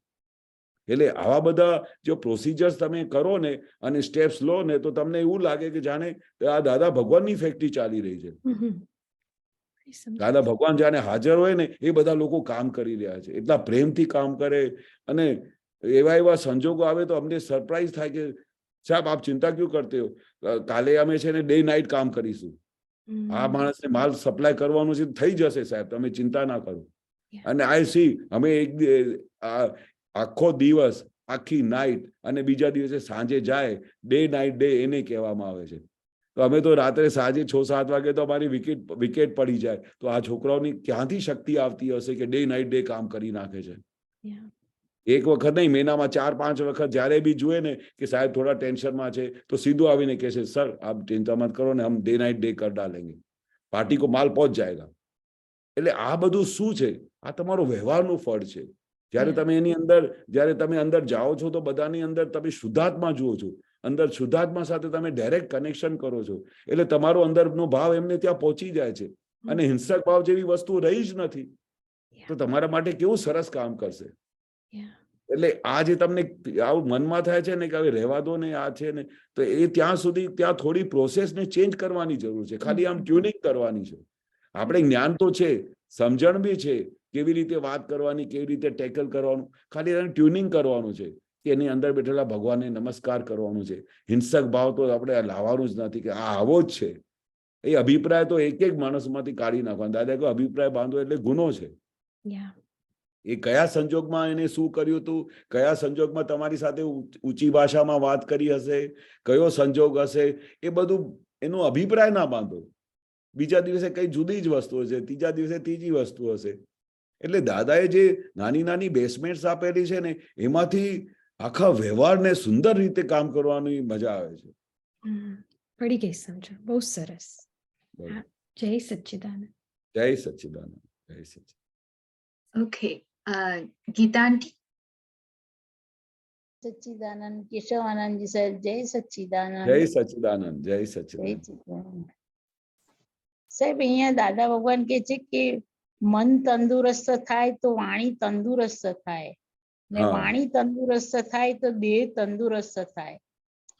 એટલે આવા બધા જો પ્રોસિજર્સ તમે કરો ને અને સ્ટેપ્સ લો ને તો તમને એવું લાગે કે જાણે આ દાદા ભગવાનની ફેક્ટરી ચાલી રહી છે. દાદા ભગવાન જાણે હાજર હોય ને એ બધા લોકો કામ કરી રહ્યા છે, એટલા પ્રેમથી કામ કરે. અને એવા સંજોગો આવે તો અમને સરપ્રાઈઝ થાય કે સાહેબ આપ ચિંતા ક્યું કરતે હો, કાલે અમે છે ને ડે નાઇટ કામ કરીશું, આ માણસને માલ સપ્લાય કરવાનું છે, થઈ જશે સાહેબ, તમે ચિંતા ના કરો. અને આઈ સી અમે આખો દિવસ, આખી નાઇટ, અને બીજા દિવસે સાંજે જાય, ડે નાઇટ ડે એને કહેવામાં આવે છે. તો અમે તો રાત્રે સાંજે 6-7 વાગે તો અમારી વિકેટ પડી જાય. તો આ છોકરાઓની ક્યાંથી શક્તિ આવતી હશે કે ડે નાઇટ ડે કામ કરી નાખે છે? એક વખત નહીં, મહિનામાં 4-5 વખત જ્યારે બી જુએ ને કે સાહેબ થોડા ટેન્શનમાં છે તો સીધું આવીને કહે છે, સર આપ ચિંતા મત કરો ને, હમ ડે નાઇટ ડે કર ડાલેંગે, પાર્ટી કો માલ પહોંચ જાયગા. એટલે આ બધું શું છે? આ તમારો વ્યવહારનું ફળ છે. જ્યારે તમે એની અંદર, જ્યારે તમે અંદર જાઓ છો તો બધાની અંદર તમે શુદ્ધાત્મા જુઓ છો, અંદર શુદ્ધાત્મા સાથે તમે ડાયરેક્ટ કનેક્શન કરો છો, એટલે તમારો અંદરનો ભાવ એમને ત્યાં પહોંચી જાય છે, અને હિંસક ભાવ જેવી વસ્તુ રહી જ નથી. તો તમારા માટે કેવું સરસ કામ કરશે. એટલે આ જે તમને આવું મનમાં થાય છે ને કે હવે રહેવા દો ને, આ છે ને, તો એ ત્યાં સુધી ત્યાં થોડી પ્રોસેસને ચેન્જ કરવાની જરૂર છે, ખાલી આમ ટ્યુનિંગ કરવાની છે. આપણે જ્ઞાન તો છે, સમજણ બી છે, કેવી રીતે વાત કરવાની, કેવી રીતે ટેકલ કરવાનું, ખાલી એને ટ્યુનિંગ કરવાનું છે કે એની અંદર બેઠેલા ભગવાનને નમસ્કાર કરવાનું છે. હિંસક ભાવ તો આપણે લાવવાનું જ નથી કે આ આવો જ છે. એ અભિપ્રાય તો એક માણસમાંથી કાઢી નાખવાનો. દાદા કહો અભિપ્રાય બાંધો એટલે ગુનો છે. એ કયા સંજોગમાં એને શું કર્યું હતું, કયા સંજોગમાં તમારી સાથે ઊંચી ભાષામાં વાત કરી હશે, કયો સંજોગ હશે, એ બધું એનો અભિપ્રાય ના બાંધો. બીજા દિવસે કઈ જુદી જ વસ્તુ હશે, ત્રીજા દિવસે ત્રીજી વસ્તુ હશે. એટલે દાદાએ જે નાની નાની બેસમેન્ટ્સ આપેલી છે ને એમાંથી આખા વ્યવહારને સુંદર રીતે કામ કરવાની મજા આવે છે. પડી ગઈ સમજો. બહુ સરસ. જય સચ્ચિદાનંદ. જય સચ્ચિદાનંદ. જય સચ્ચિદાનંદ. ઓકે, ગીતા આંટી. સચ્ચિદાનંદ કેશવાનંદજી સાહેબ, જય સચ્ચિદાનંદ. જય સચ્ચિદાનંદ, જય જય સચ્ચિદાનંદ. સચ્ચિદાનંદ. સાહેબ અહીંયા દાદા ભગવાન કે છે કે મન તંદુરસ્ત થાય તો વાણી તંદુરસ્ત થાય, ને હા. વાણી તંદુરસ્ત થાય તો દેહ તંદુરસ્ત થાય.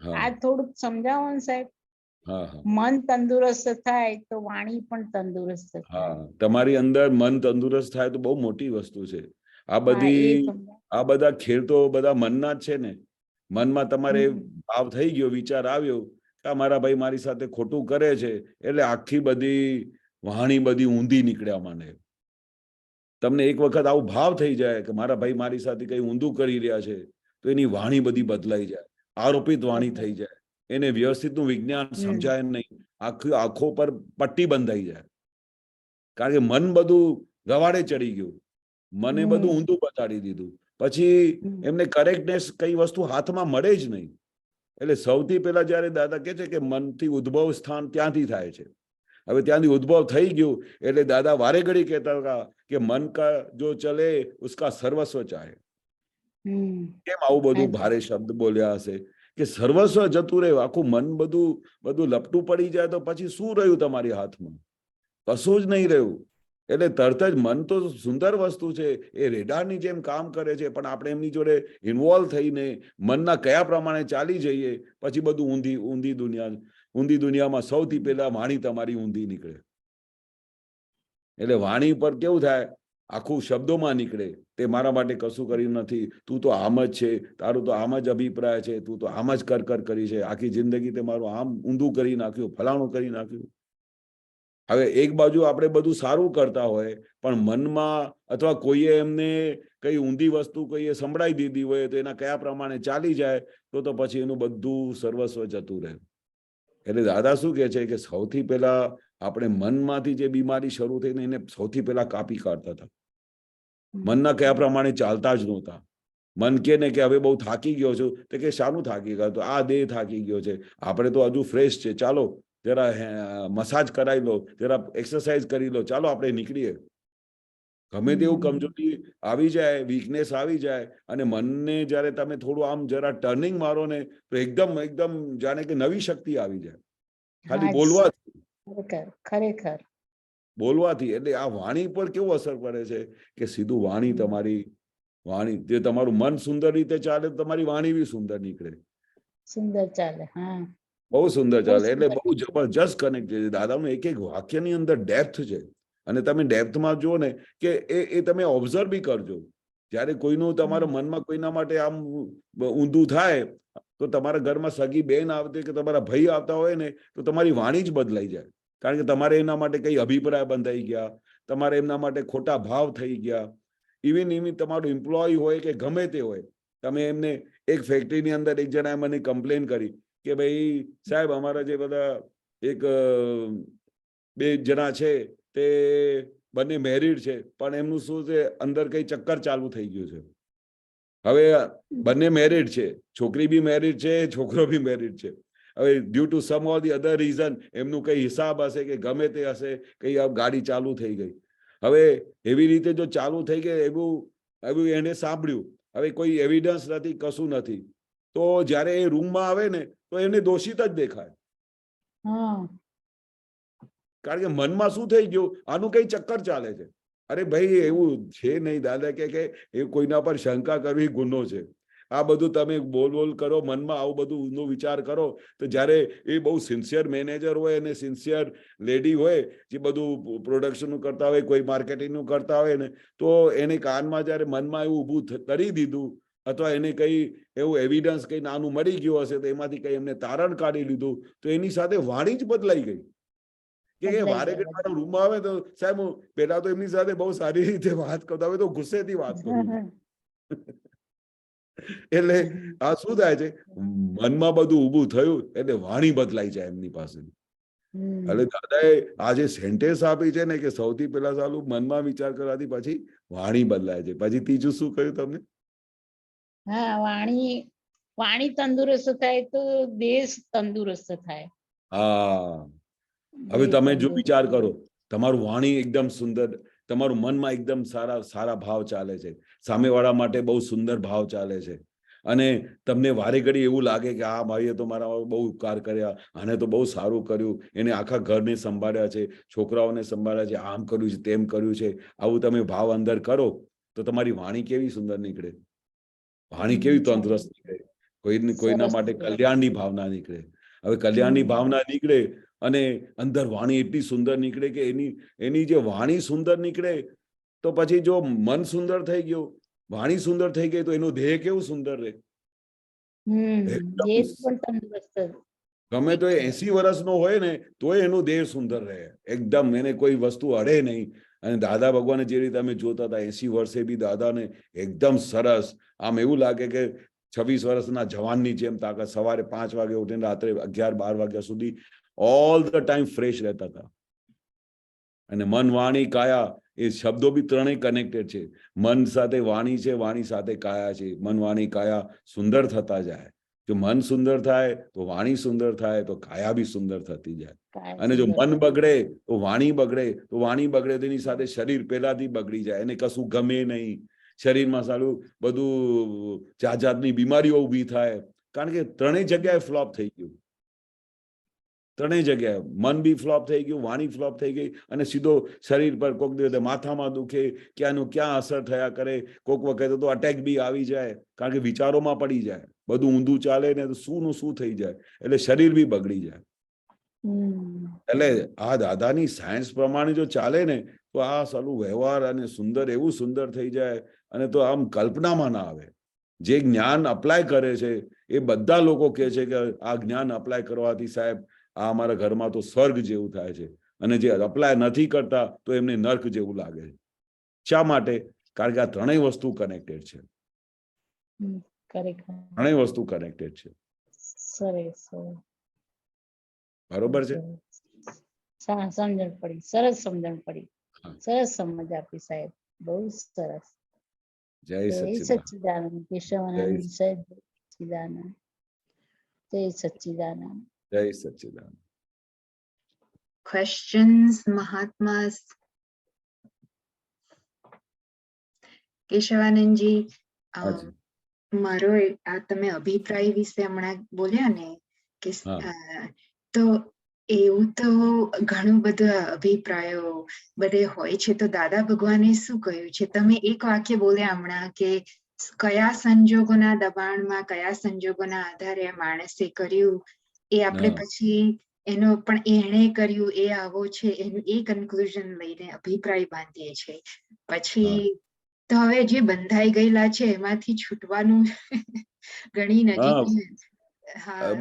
હા આ થોડુંક સમજાવો ને સાહેબ. હા હા મન તંદુરસ્ત થાય તો વાણી પણ તંદુરસ્ત થાય. હા, તમારી અંદર મન તંદુરસ્ત થાય તો બહુ મોટી વસ્તુ છે. આ હા, એ બધી સમજાવો. આ બધા ખેલ તો બધા મનના જ છે ને. મનમાં તમારે હમ. ભાવ થઈ ગયો, વિચાર આવ્યો કે આ મારા ભાઈ મારી સાથે ખોટું કરે છે, એટલે આખી બધી વાણી બધી ઊંધી નીકળ્યા મને. તમને એક વખત આવો ભાવ થઈ જાય કે મારા ભાઈ મારી સાથે કઈ ઊંધું કરી રહ્યા છે, તો એની વાણી બધી બદલાઈ જાય, આરોપિત વાણી થઈ જાય, એને વ્યવસ્થિતનું વિજ્ઞાન સમજાય નહીં, આંખો પર પટ્ટી બંધાઈ જાય. કારણ કે મન બધું ગવાડે ચડી ગયું, મને બધું ઊંધું બતાડી દીધું, પછી એમને કરેક્ટનેસ કઈ વસ્તુ હાથમાં મળે જ નહીં. એટલે સૌથી પહેલા જયારે દાદા કહે છે કે મનથી ઉદ્ભવ સ્થાન ત્યાંથી થાય છે, હવે ત્યાંથી ઉદ્ભવ થઈ ગયું એટલે દાદા વારે ઘડી કહેતા હતા કે મન કા જો ચલે ઉસકા સર્વસ્વ ચાહે. કેમ આવું બધું ભારે શબ્દ બોલ્યા હશે કે સર્વસ્વ જતું રહ્યું, આખું મન બધું લપટું પડી જાય તો પછી શું રહ્યું તમારી હાથમાં? કશું જ નહીં રહ્યું. એટલે તરત જ મન તો સુંદર વસ્તુ છે, એ રેડારની જેમ કામ કરે છે, પણ આપણે એમની જોડે ઇન્વોલ્વ થઈને મનના કયા પ્રમાણે ચાલી જઈએ, પછી બધું ઊંધી દુનિયામાં સૌથી પહેલા વાણી તમારી ઊંધી નીકળે. એટલે વાણી પર કેવું થાય, આખું શબ્દોમાં નીકળે, તે મારા માટે કશું કર્યું નથી, તું તો આમ જ છે, તારું તો આમ જ અભિપ્રાય છે, તું તો આમ જ કર કરી છે, આખી જિંદગી તે મારું આમ ઊંધું કરી નાખ્યું, ફલાણું કરી નાખ્યું. હવે એક બાજુ આપણે બધું સારું કરતા હોય, પણ મનમાં અથવા કોઈએ એમને કઈ ઊંધી વસ્તુ કોઈએ સંભળાઈ દીધી હોય, તો એના કયા પ્રમાણે ચાલી જાય, તો પછી એનું બધું સર્વસ્વ જતું રહે. એટલે દાદા શું કહે છે કે સૌથી પહેલા આપણે મનમાંથી જે બીમારી શરૂ થઈને એને સૌથી પહેલા કાપી કાઢતા હતા. મનના કયા પ્રમાણે ચાલતા જ નહોતા. મન કે ને કે હવે બહુ થાકી ગયો છું, તો કે શાનું થાકી ગયો? તો આ દેહ થાકી ગયો છે, આપણે તો હજુ ફ્રેશ છે, ચાલો જરા મસાજ કરાવી લો, જરા એક્સરસાઇઝ કરી લો, ચાલો આપણે નીકળીએ. ગમે તેવું કમજોરી આવી જાય, વીકનેસ આવી જાય, અને મનને જયારે તમે થોડું આમ જરા ટર્નિંગ મારો ને, તો એકદમ જાણે કે નવી શક્તિ આવી જાય, ખાલી બોલવાથી. ખરેખર બોલવાથી. એટલે આ વાણી પર કેવું અસર પડે છે કે સીધું વાણી જે તમારું મન સુંદર રીતે ચાલે, તમારી વાણી બી સુંદર નીકળે, સુંદર ચાલે. હા, બહુ સુંદર ચાલે. એટલે બહુ જબરજસ્ત કનેક્ટ છે. દાદાનું એક વાક્યની અંદર ડેપ્થ છે, અને તમે ડેપ્થમાં જુઓ ને કે એ તમે ઓબ્ઝર્વ બી કરજો. જયારે કોઈનું તમારા મનમાં કોઈના માટે આમ ઊંધું થાય, તો તમારા ઘરમાં સગી બેન આવતી કે તમારા ભાઈ આવતા હોય ને, તો તમારી વાણી જ બદલાઈ જાય. કારણ કે તમારે એના માટે કઈ અભિપ્રાય બંધાઈ ગયા, તમારે એમના માટે ખોટા ભાવ થઈ ગયા. ઇવન તમારું એમ્પ્લોય હોય કે ગમે તે હોય, તમે એમને એક ફેક્ટરીની અંદર એક જણાએ મને કમ્પ્લેન કરી કે ભાઈ સાહેબ, અમારા જે બધા એક બે જણા છે તે બંને મેરિડ છે, પણ એમનું શું છે, અંદર કઈ ચક્કર ચાલુ થઈ ગયું છે. હવે બંને મેરિડ છે, છોકરી બી મેરિડ છે, છોકરો બી મેરિડ છે. હવે due to some or the other reason એમનું કઈ હિસાબ હશે કે ગમે તે હશે, કઈ ગાડી ચાલુ થઈ ગઈ. હવે એવી રીતે જો ચાલુ થઈ ગઈ, એવું એને સાંભળ્યું. હવે કોઈ એવિડન્સ નથી, કશું નથી, તો જયારે એ રૂમમાં આવે ને, તો એને દોષિત જ દેખાય. કારણ કે મનમાં શું થઈ ગયું, આનું કઈ ચક્કર ચાલે છે. અરે ભાઈ, એવું છે નહીં. દાદા કે એ કોઈના પર શંકા કરવી ગુનો છે. આ બધું તમે બોલ કરો, મનમાં આવું બધું ઊંધો વિચાર કરો, તો જ્યારે એ બહુ સિન્સિયર મેનેજર હોય અને સિન્સિયર લેડી હોય, જે બધું પ્રોડક્શનનું કરતા હોય, કોઈ માર્કેટિંગનું કરતા હોય ને, તો એને કાનમાં જયારે મનમાં એવું ઊભું કરી દીધું, અથવા એને કઈ એવું એવિડન્સ કઈ નાનું મળી ગયું હશે, તો એમાંથી કઈ એમને તારણ કાઢી લીધું, તો એની સાથે વાણી જ બદલાઈ ગઈ. કે વારે ઘડી રૂમમાં આવે તો સાહેબ, હું પેલા તો એમની સાથે બહુ સારી રીતે વાત કરતો, હવે તો ગુસ્સેથી વાત કરું. એટલે આ શું થાય છે, મનમાં બધું ઊભું થયું એટલે વાણી બદલાઈ જાય એમની પાસે. એટલે દાદાએ આ જે સેન્ટેન્સ આપી છે ને, કે સૌથી પહેલા ચાલુ મનમાં વિચાર કરવાથી પછી વાણી બદલાય છે. પછી ત્રીજું શું કહ્યું તમને? હા, વાણી તંદુરસ્ત થાય તો દેશ તંદુરસ્ત થાય. હા, હવે તમે જો વિચાર કરો, તમારું વાણી એકદમ સુંદર, તમારું મનમાં એકદમ સારા ભાવ ચાલે છે, સામેવાળા માટે બહુ સુંદર ભાવ ચાલે છે, અને તમને વારે ઘડી એવું લાગે કે આ ભાઈએ તો મારા બહુ ઉપકાર કર્યા, આને તો બહુ સારું કર્યું, એને આખા ઘરને સંભાળ્યા છે, છોકરાઓને સંભાળ્યા છે, આમ કર્યું છે, તેમ કર્યું છે, આવું તમે ભાવ અંદર કરો તો તમારી વાણી કેવી સુંદર નીકળે, વાણી કેવી તંદુરસ્ત નીકળે, કોઈના માટે કલ્યાણની ભાવના નીકળે. હવે કલ્યાણની ભાવના નીકળે અને અંદર વાણી એટલી સુંદર નીકળે કે એની જે વાણી સુંદર નીકળે તો પછી જો મન સુંદર થઈ ગયું, વાણી સુંદર થઈ ગઈ તો એનું દેહ કેવું સુંદર રહે. ગમે તો 80 વર્ષનો હોય ને તોય એનું દેહ સુંદર રહે, એકદમ એને કોઈ વસ્તુ અડે નહીં. અને દાદા ભગવાને જે રીતે અમે જોતા હતા 80 વર્ષે બી દાદાને એકદમ સરસ, આમ એવું લાગે કે 26 વર્ષના જવાનની જેમ તાકાત, સવારે 5 વાગે ઉઠીને રાત્રે 11-12 વાગ્યા સુધી ઓલ ધ ટાઈમ ફ્રેશ રહેતા હતા. અને મન, વાણી, કાયા એ શબ્દો બી ત્રણેય કનેક્ટેડ છે. મન સાથે વાણી છે, વાણી સાથે કાયા છે. મન, વાણી, કાયા સુંદર થતા જાય. જો મન સુંદર થાય તો વાણી સુંદર થાય, તો કાયા બી સુંદર થતી જાય. અને જો મન બગડે તો વાણી બગડે, તો વાણી બગડે તો એની સાથે શરીર પહેલાથી બગડી જાય, એને કશું ગમે નહીં, શરીરમાં સારું બધું જાતની બીમારીઓ ઊભી થાય. કારણ કે ત્રણેય જગ્યાએ ફ્લોપ થઈ ગયું, ત્રણેય જગ્યાએ મન બી ફ્લોપ થઈ ગયું, વાણી ફ્લોપ થઈ ગઈ, અને સીધો શરીર પર કોક દિવસે માથામાં દુખે, ક્યાંનું ક્યાં અસર થયા કરે, કોક વખતે તો અટેક બી આવી જાય, કારણ કે વિચારોમાં પડી જાય, બધું ઊંધું ચાલે ને તો શું નું શું થઈ જાય, એટલે શરીર બી બગડી જાય. એટલે આ દાદાની સાયન્સ પ્રમાણે જો ચાલે ને તો આ સારું વ્યવહાર અને સુંદર એવું સુંદર થઈ જાય, અને તો આમ કલ્પનામાં ના આવે. જે જ્ઞાન અપ્લાય કરે છે એ બધા લોકો કહે છે કે આ જ્ઞાન અપ્લાય કરવાથી સાહેબ આ અમારા ઘરમાં તો સ્વર્ગ જેવું થાય છે, અને જે અપ્લાય નથી કરતા તો એમને નર્ક જેવું લાગે છે. શા માટે? કારણ કે આ ત્રણેય વસ્તુ કનેક્ટેડ છે, ત્રણેય વસ્તુ કનેક્ટેડ છે. બરોબર છે? સમજણ પડી, સરસ સમજણ પડી, સરસ સમજ આપી સાહેબ, બહુ સરસ. જય જય સચ્ચિદાનંદ. સચ્ચિદાનંદ, કેશવાનંદ સાહેબ, સચ્ચિદાનંદ, જય સચ્ચિદાનંદ. જય સચ્ચિદાનંદ. Questions, Mahatmas? કેશવાનંદજી, હાજી. મારો આ તમે અભિપ્રાય વિશે હમણાં બોલ્યા ને કે તો એવું તો ઘણું બધા અભિપ્રાયો બધે હોય છે, તો દાદા ભગવાને શું કહ્યું છે? તમે એક વાક્ય બોલ્યા હમણાં કે કયા સંજોગોના દબાણમાં, કયા સંજોગોના આધારે માણસે કર્યું એ આપણે પછી એનો પણ એણે કર્યું એ આવો છે એનું એ કન્ક્લુઝન લઈને અભિપ્રાય બાંધીએ છે. પછી તો હવે જે બંધાઈ ગયેલા છે એમાંથી છૂટવાનું ઘણી નજીક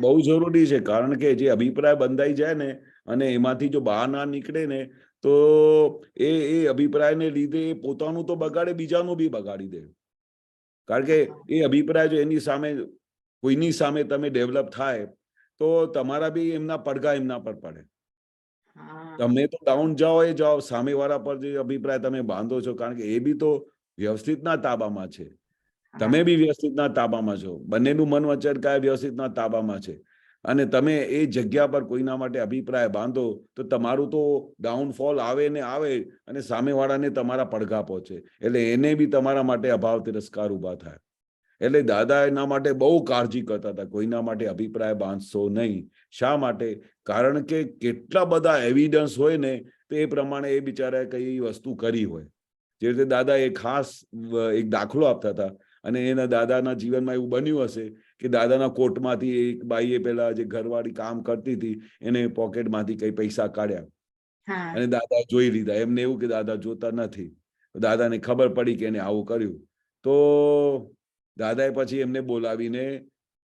બહુ જરૂરી છે, કારણ કે જે અભિપ્રાય બંધાઈ જાય ને અને એમાંથી જો બહાર ના નીકળે ને તો એ અભિપ્રાયને લીધે પોતાનું તો બગાડે, બીજાનું બી બગાડી દે. કારણ કે એ અભિપ્રાય જો એની સામે કોઈની સામે તમે ડેવલપ થાય તો તમારા બી એમના પડઘા એમના પર પડે. તમે તો ડાઉન જાઓ એ જાઓ, સામેવાળા પર જે અભિપ્રાય તમે બાંધો છો, કારણ કે એ બી તો વ્યવસ્થિતના તાબામાં છે, તમે બી વ્યવસ્થિતના તાબામાં છો, બંનેનું મન વચન કાય વ્યવસ્થિતના તાબામાં છે. અને તમે એ જગ્યા પર કોઈના માટે અભિપ્રાય બાંધો તો તમારું તો ડાઉનફોલ આવે ને આવે, અને સામેવાળાને તમારા પડઘા પહોંચે, એટલે એને બી તમારા માટે અભાવ તિરસ્કાર ઉભા થાય. એટલે દાદા એના માટે બહુ કાળજી કરતા હતા, કોઈના માટે અભિપ્રાય બાંધશો નહીં. શા માટે? કારણ કે કેટલા બધા એવિડન્સ હોય ને તો એ પ્રમાણે એ બિચારાએ કઈ વસ્તુ કરી હોય. જે રીતે દાદા એ ખાસ એક દાખલો આપતા હતા, અને એના દાદાના જીવનમાં એવું બન્યું હશે કે દાદાના કોટમાંથી એક બાઈએ પેલા જે ઘરવાળી કામ કરતી હતી એને પોકેટમાંથી કઈ પૈસા કાઢ્યા, અને દાદા જોઈ લીધા. એમને એવું કે દાદા જોતા નથી, દાદાને ખબર પડી કે એને આવું કર્યું. તો દાદાએ પછી એમને બોલાવીને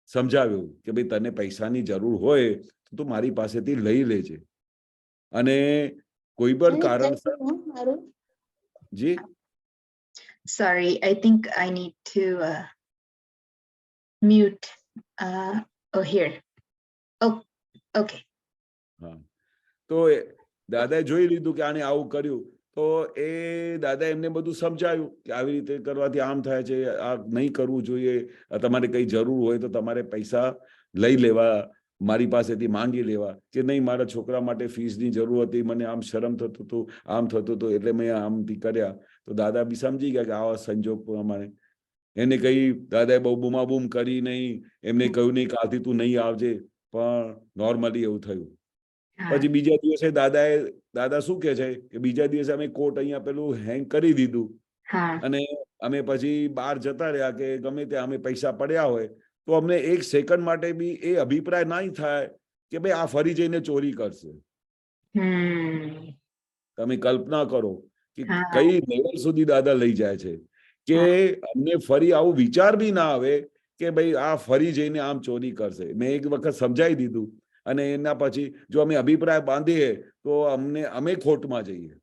સમજાવ્યું કે ભાઈ તને પૈસાની જરૂર હોય તો તું મારી પાસેથી લઈ લેજે, અને કોઈ પણ કારણસર જી Sorry, I think I need to mute. Oh, here. Oh, okay. તો દાદાએ જોઈ લીધું કે આને આવું કર્યું, તો એ દાદા એમને બધું સમજાયું કે આવી રીતે કરવાથી આમ થાય છે, આ નહીં કરવું જોઈએ, તમારે કઈ જરૂર હોય તો તમારે પૈસા લઈ લેવા, મારી પાસેથી માંગી લેવા. કે નહીં, મારા છોકરા માટે ફીસની જરૂર હતી, મને આમ શરમ થતું હતું, આમ થતું હતું, એટલે મેં આમથી કર્યા. તો દાદા બી સમજી ગયા કે આવા સંજોગ પ્રમાણે. એને કઈ દાદાએ બહુ બૂમાબૂમ કરી નહીં, એમને કહ્યું નહીં કે આથી તું નહીં આવજે, પણ નોર્મલી એવું થયું. હા પછી બીજા દિવસે દાદા શું કે છે કે બીજા દિવસે અમે કોટ અહીંયા પેલું હેંગ કરી દીધું હા અને અમે પછી બહાર જતા રહ્યા કે ગમે ત્યાં અમે પૈસા પડ્યા હોય તો અમને એક સેકન્ડ માટે બી એ અભિપ્રાય નહીં થાય કે ભાઈ આ ફરી જઈને ચોરી કરશે. તમે કલ્પના કરો કે હા કઈ લેવલ સુધી દાદા લઈ જાય છે કે અમને ફરી આવું વિચાર બી ના આવે કે ભાઈ આ ફરી જઈને આમ ચોરી કરશે. મેં એક વખત સમજાવી દીધું અને એના પછી જો અમે અભિપ્રાય બાંધીએ તો અમે ખોટમાં જઈએ,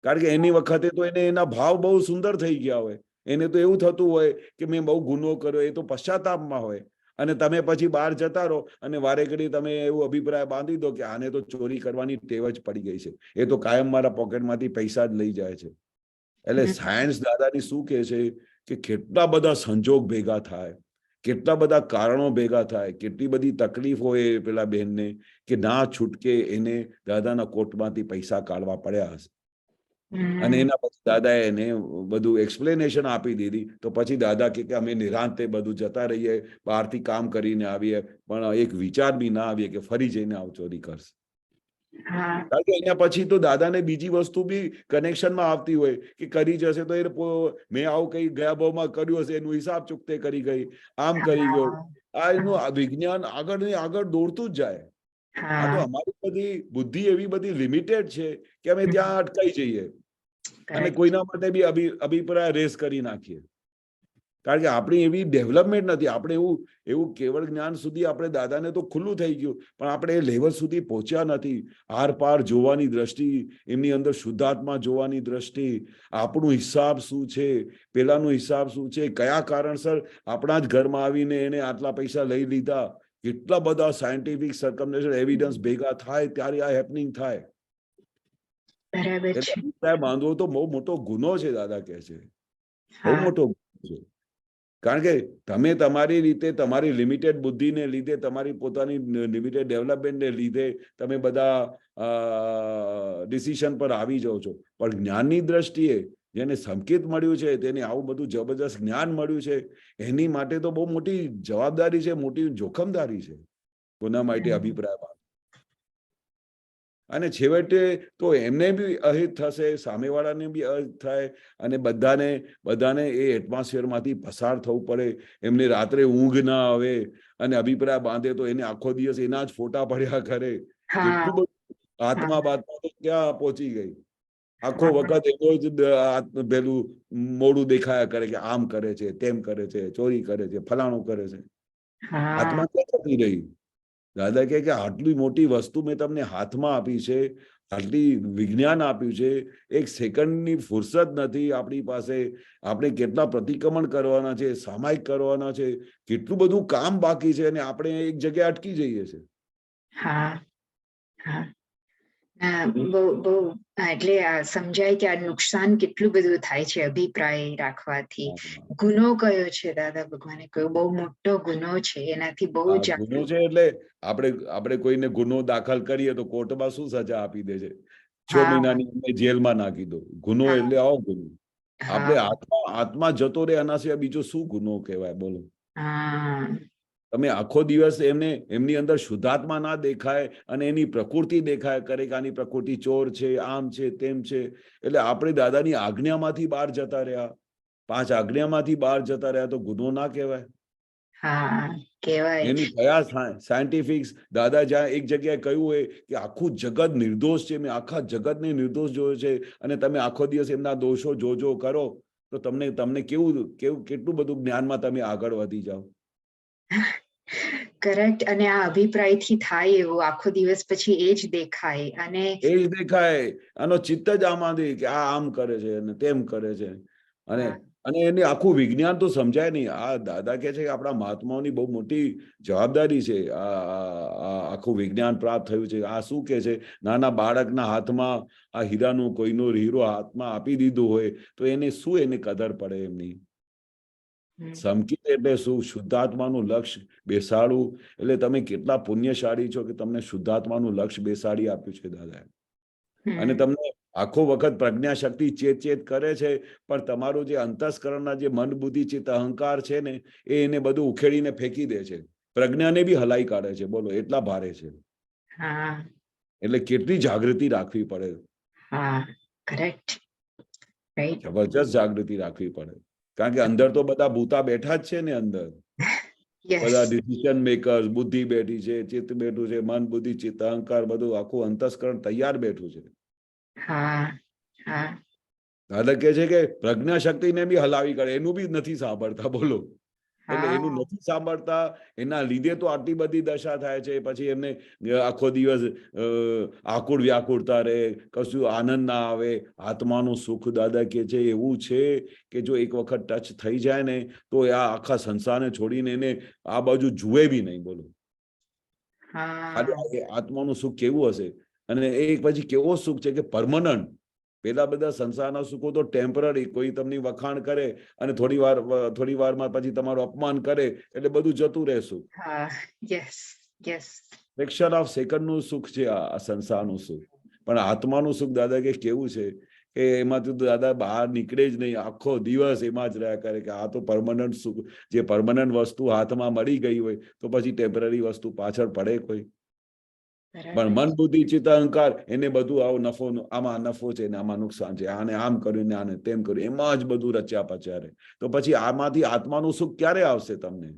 કારણ કે એની વખતે તો એના ભાવ બહુ સુંદર થઈ ગયા હોય. એને તો એવું થતું હોય કે મેં બહુ ગુનો કર્યો, એ તો પશ્ચાતાપમાં હોય. અને તમે પછી બહાર જતા રહો અને વારે ઘડી તમે એવું અભિપ્રાય બાંધી દો કે આને તો ચોરી કરવાની ટેવ જ પડી ગઈ છે, એ તો કાયમ મારા પોકેટમાંથી પૈસા જ લઈ જાય છે. એટલે સાયન્સ દાદાની શું કહે છે કે કેટલા બધા સંજોગ ભેગા થાય, કેટલા બધા કારણો ભેગા થાય, કેટલી બધી તકલીફ હોય પેલા બહેનને કે ના છૂટકે એને દાદાના કોટમાંથી પૈસા કાઢવા પડ્યા હશે. અને એના પછી દાદાએ એને બધું એક્સપ્લેનેશન આપી દીધી. તો પછી દાદા કે અમે નિરાંતે બધું જતા રહીએ, બહારથી કામ કરીને આવીએ, પણ એક વિચાર બી ના આવીએ કે ફરી જઈને આવ ચોરી કરશે. કારણ કે એના પછી તો દાદાને બીજી વસ્તુ બી કનેક્શનમાં આવતી હોય કે કરી જશે તો મેં આવું કઈ ગયા ભાવમાં કર્યું હશે, એનું હિસાબ ચૂકતે કરી ગઈ, આમ કરી ગયો. આ એનું વિજ્ઞાન આગળ ને આગળ દોડતું જ જાય. આ તો અમારી બધી બુદ્ધિ એવી બધી લિમિટેડ છે કે અમે ત્યાં અટકાઈ જઈએ અને કોઈના માટે બી અભિપ્રાય રેસ કરી નાખીએ, કારણ કે આપણી એવી ડેવલપમેન્ટ નથી. આપણે એવું કેવળ જ્ઞાન સુધી આપણે દાદાને તો ખુલ્લું થઈ ગયું, પણ આપણે એ લેવલ સુધી પહોંચ્યા નથી. આર પાર જોવાની દ્રષ્ટિ, એમની અંદર શુદ્ધાત્મા જોવાની દ્રષ્ટિ, આપણું હિસાબ શું છે, પેલાનું હિસાબ શું છે, કયા કારણસર આપણા જ ઘરમાં આવીને એને આટલા પૈસા લઈ લીધા, કેટલા બધા સાયન્ટિફિક સર્કમસ્ટન્શિયલ એવિડન્સ ભેગા થાય ત્યારે આ હેપનિંગ થાય. અભિપ્રાય બાંધવો તો બહુ મોટો ગુનો છે, દાદા કહે છે, બહુ મોટો ગુનો છે. કારણ કે તમે તમારી રીતે તમારી લિમિટેડ બુદ્ધિને લીધે, તમારી પોતાની લિમિટેડ ડેવલપમેન્ટને લીધે તમે બધા ડિસિઝન પર આવી જાઓ છો, પણ જ્ઞાનની દ્રષ્ટિએ જેને સંકેત મળ્યું છે, તેને આવું બધું જબરદસ્ત જ્ઞાન મળ્યું છે, એની માટે તો બહુ મોટી જવાબદારી છે, મોટી જોખમદારી છે કોના માટે અભિપ્રાય. અને છેવટે તો એમને બી અહિત થશે, સામેવાળાને બી અહિત થાય, અને બધાને એ એટમોસ્ફિયરમાંથી પસાર થવું પડે. એમને રાત્રે ઊંઘ ના આવે અને અભિપ્રાય બાંધે તો એને આખો દિવસ એના જ ફોટા પડ્યા કરે. કેટલું બધું આત્મા બાતમાં તો ક્યાં પહોંચી ગઈ. આખો વખત એનો જ પેલું મોડું દેખાયા કરે કે આમ કરે છે, તેમ કરે છે, ચોરી કરે છે, ફલાણું કરે છે. આત્મા ક્યાં જતી રહી? દાદા કહે કે આટલી મોટી વસ્તુ મેં તમને હાથમાં આપી છે, આટલી વિજ્ઞાન આપ્યું છે, એક સેકન્ડની ફુરસદ નથી આપણી પાસે. આપણે કેટલા પ્રતિક્રમણ કરવાના છે, સામાયિક કરવાના છે, કેટલું બધું કામ બાકી છે, અને આપણે એક જગ્યાએ અટકી જઈએ છીએ. બહુ એટલે સમજાય કે આ નુકસાન કેટલું બધું થાય છે અભિપ્રાય રાખવાથી. ગુનો કયો છે દાદા ભગવાને કહ્યું, બહુ મોટો ગુનો છે, એનાથી બહુ ગુનો છે. એટલે આપણે કોઈને ગુનો દાખલ કરીએ તો કોર્ટમાં શું સજા આપી દે છે? 6 મહિનાની જેલમાં નાખી દો. ગુનો એટલે આવો ગુનો. આપણે આત્મા જતો રહે, આના સિવાય બીજો શું ગુનો કહેવાય? બોલો. તમે આખો દિવસ એમની અંદર શુદ્ધાત્મા ના દેખાય અને એની પ્રકૃતિ દેખાય કરે કે આની પ્રકૃતિ ચોર છે, આમ છે, તેમ છે. એટલે આપણે દાદાની આજ્ઞામાંથી બહાર જતા રહ્યા, 5 આજ્ઞામાંથી બહાર જતા રહ્યા તો ગુનો ના કહેવાય? એની કયા સાયન્ટિફિક દાદા જ્યાં એક જગ્યાએ કહ્યું હોય કે આખું જગત નિર્દોષ છે, મેં આખા જગતને નિર્દોષ જોયો છે, અને તમે આખો દિવસ એમના દોષો જોજો કરો તો તમને કેટલું બધું જ્ઞાનમાં તમે આગળ વધી જાઓ. કરેક્ટ. અને આ અભિપ્રાયથી થાય એવું આખો દિવસ પછી એ જ દેખાય, અને એ જ દેખાય. આનો ચિત્ત જ આમાંથી કે આ આમ કરે છે અને તેમ કરે છે, અને એની આખું વિજ્ઞાન તો સમજાય નહીં. આ દાદા કહે છે કે આપણા મહાત્માઓની બહુ મોટી જવાબદારી છે. આખું વિજ્ઞાન પ્રાપ્ત થયું છે. આ શું કે છે, નાના બાળકના હાથમાં આ હીરાનું કોઈનો હીરો હાથમાં આપી દીધું હોય તો એને કદર પડે એમની. સંકેત એટલે શું? શુદ્ધાત્માનું લક્ષ્ય બેસાડવું. એટલે તમે કેટલા પુણ્યશાળી છો કે તમને શુદ્ધાત્માનું લક્ષ્ય બેસાડી આપ્યું છે દાદાએ. અને તમને આખો વખત પ્રજ્ઞા શક્તિ ચેત કરે છે, પણ તમારું જે અંતસ્કરણના જે મન બુદ્ધિ ચિત્ત અહંકાર છે ને, એને બધું ઉખેડીને ફેંકી દે છે, પ્રજ્ઞાને બી હલાઈ કાઢે છે. બોલો, એટલા ભારે છે. હા એટલે કેટલી જાગૃતિ રાખવી પડે. હા કરેક્ટ રાઈટ. જબરજસ્ત જાગૃતિ રાખવી પડે, કારણ કે અંદર તો બધા ભૂતા બેઠા જ છે ને. અંદર બધા ડિસિઝન મેકર્સ, બુદ્ધિ બેઠી છે, ચિત્ત બેઠું છે, મન બુદ્ધિ ચિત્ત અહંકાર બધું આખું અંતસ્કરણ તૈયાર બેઠું છે. હા હા દાદા કહે છે કે પ્રજ્ઞા શક્તિને બી હલાવી કરે, એનું બી નથી સાંભળતા. બોલો, એટલે એનું નથી સાંભળતા, એના લીધે તો આટલી બધી દશા થાય છે. પછી એમને આખો દિવસ આકુળ વ્યાકુળતા રહે, કશું આનંદ ના આવે. આત્માનું સુખ દાદા કે છે એવું છે કે જો એક વખત ટચ થઈ જાય ને, તો આ આખા સંસારને છોડીને એને આ બાજુ જુએ બી નહીં. બોલો, ખાલી આત્માનું સુખ કેવું હશે. અને એ પછી કેવો સુખ છે કે પરમનન્ટ. પેલા બધા સંસારના સુખો તો ટેમ્પરરી, કોઈ તમને વખાણ કરે અને થોડી વારમાં પછી તમારું અપમાન કરે એટલે બધું જતું રહેશું. ફ્રેક્શન ઓફ સેકન્ડ નું સુખ છે આ સંસારનું સુખ. પણ આત્માનું સુખ દાદા કે કેવું છે કે એમાંથી તો દાદા બહાર નીકળે જ નહીં, આખો દિવસ એમાં જ રહ્યા કરે કે આ તો પરમનન્ટ સુખ. જે પરમનન્ટ વસ્તુ હાથમાં મળી ગઈ હોય તો પછી ટેમ્પરરી વસ્તુ પાછળ પડે કોઈ. પણ મન બુદ્ધિ ચિત્ત અહંકાર એને બધું આવો નફો, આમાં નફો છે ને આમાં નુકસાન છે, આને આમ કર્યું ને આને તેમ કર્યું, એમાં જ બધું રચ્યા પચ્યા રહે. તો પછી આમાંથી આત્માનું સુખ ક્યારે આવશે તમને?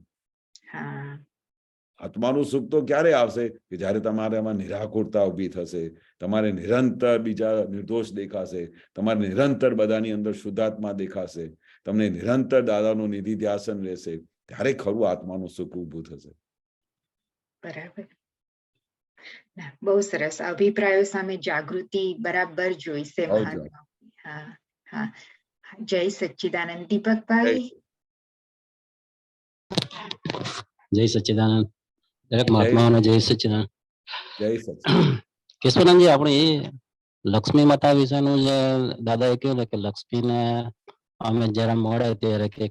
આત્માનું સુખ તો ક્યારે આવશે કે જયારે તમારે આમાં નિરાકુરતા ઉભી થશે, તમારે નિરંતર બીજા નિર્દોષ દેખાશે, તમારે નિરંતર બધાની અંદર શુદ્ધાત્મા દેખાશે, તમને નિરંતર દાદાનું નિધિ ધ્યાસન રહેશે, ત્યારે ખરું આત્માનું સુખ ઉભું થશે. બરાબર. બહુ સરસ. અભિપ્રાયો સામે જાગૃતિ બરાબર જોઈશે. હા હા. જય સચ્ચિદાનંદ. દીપકભાઈ. જય સચ્ચિદાનંદ. દરેક મહાત્માઓને જય સચ્ચિદાનંદ. જય સચ્ચિદાનંદ. કેશવનંદજી, આપણે એ લક્ષ્મી માતા વિશેનું જે દાદાએ કહ્યું કે લક્ષ્મીને અમે જયારે મળે ત્યારે કે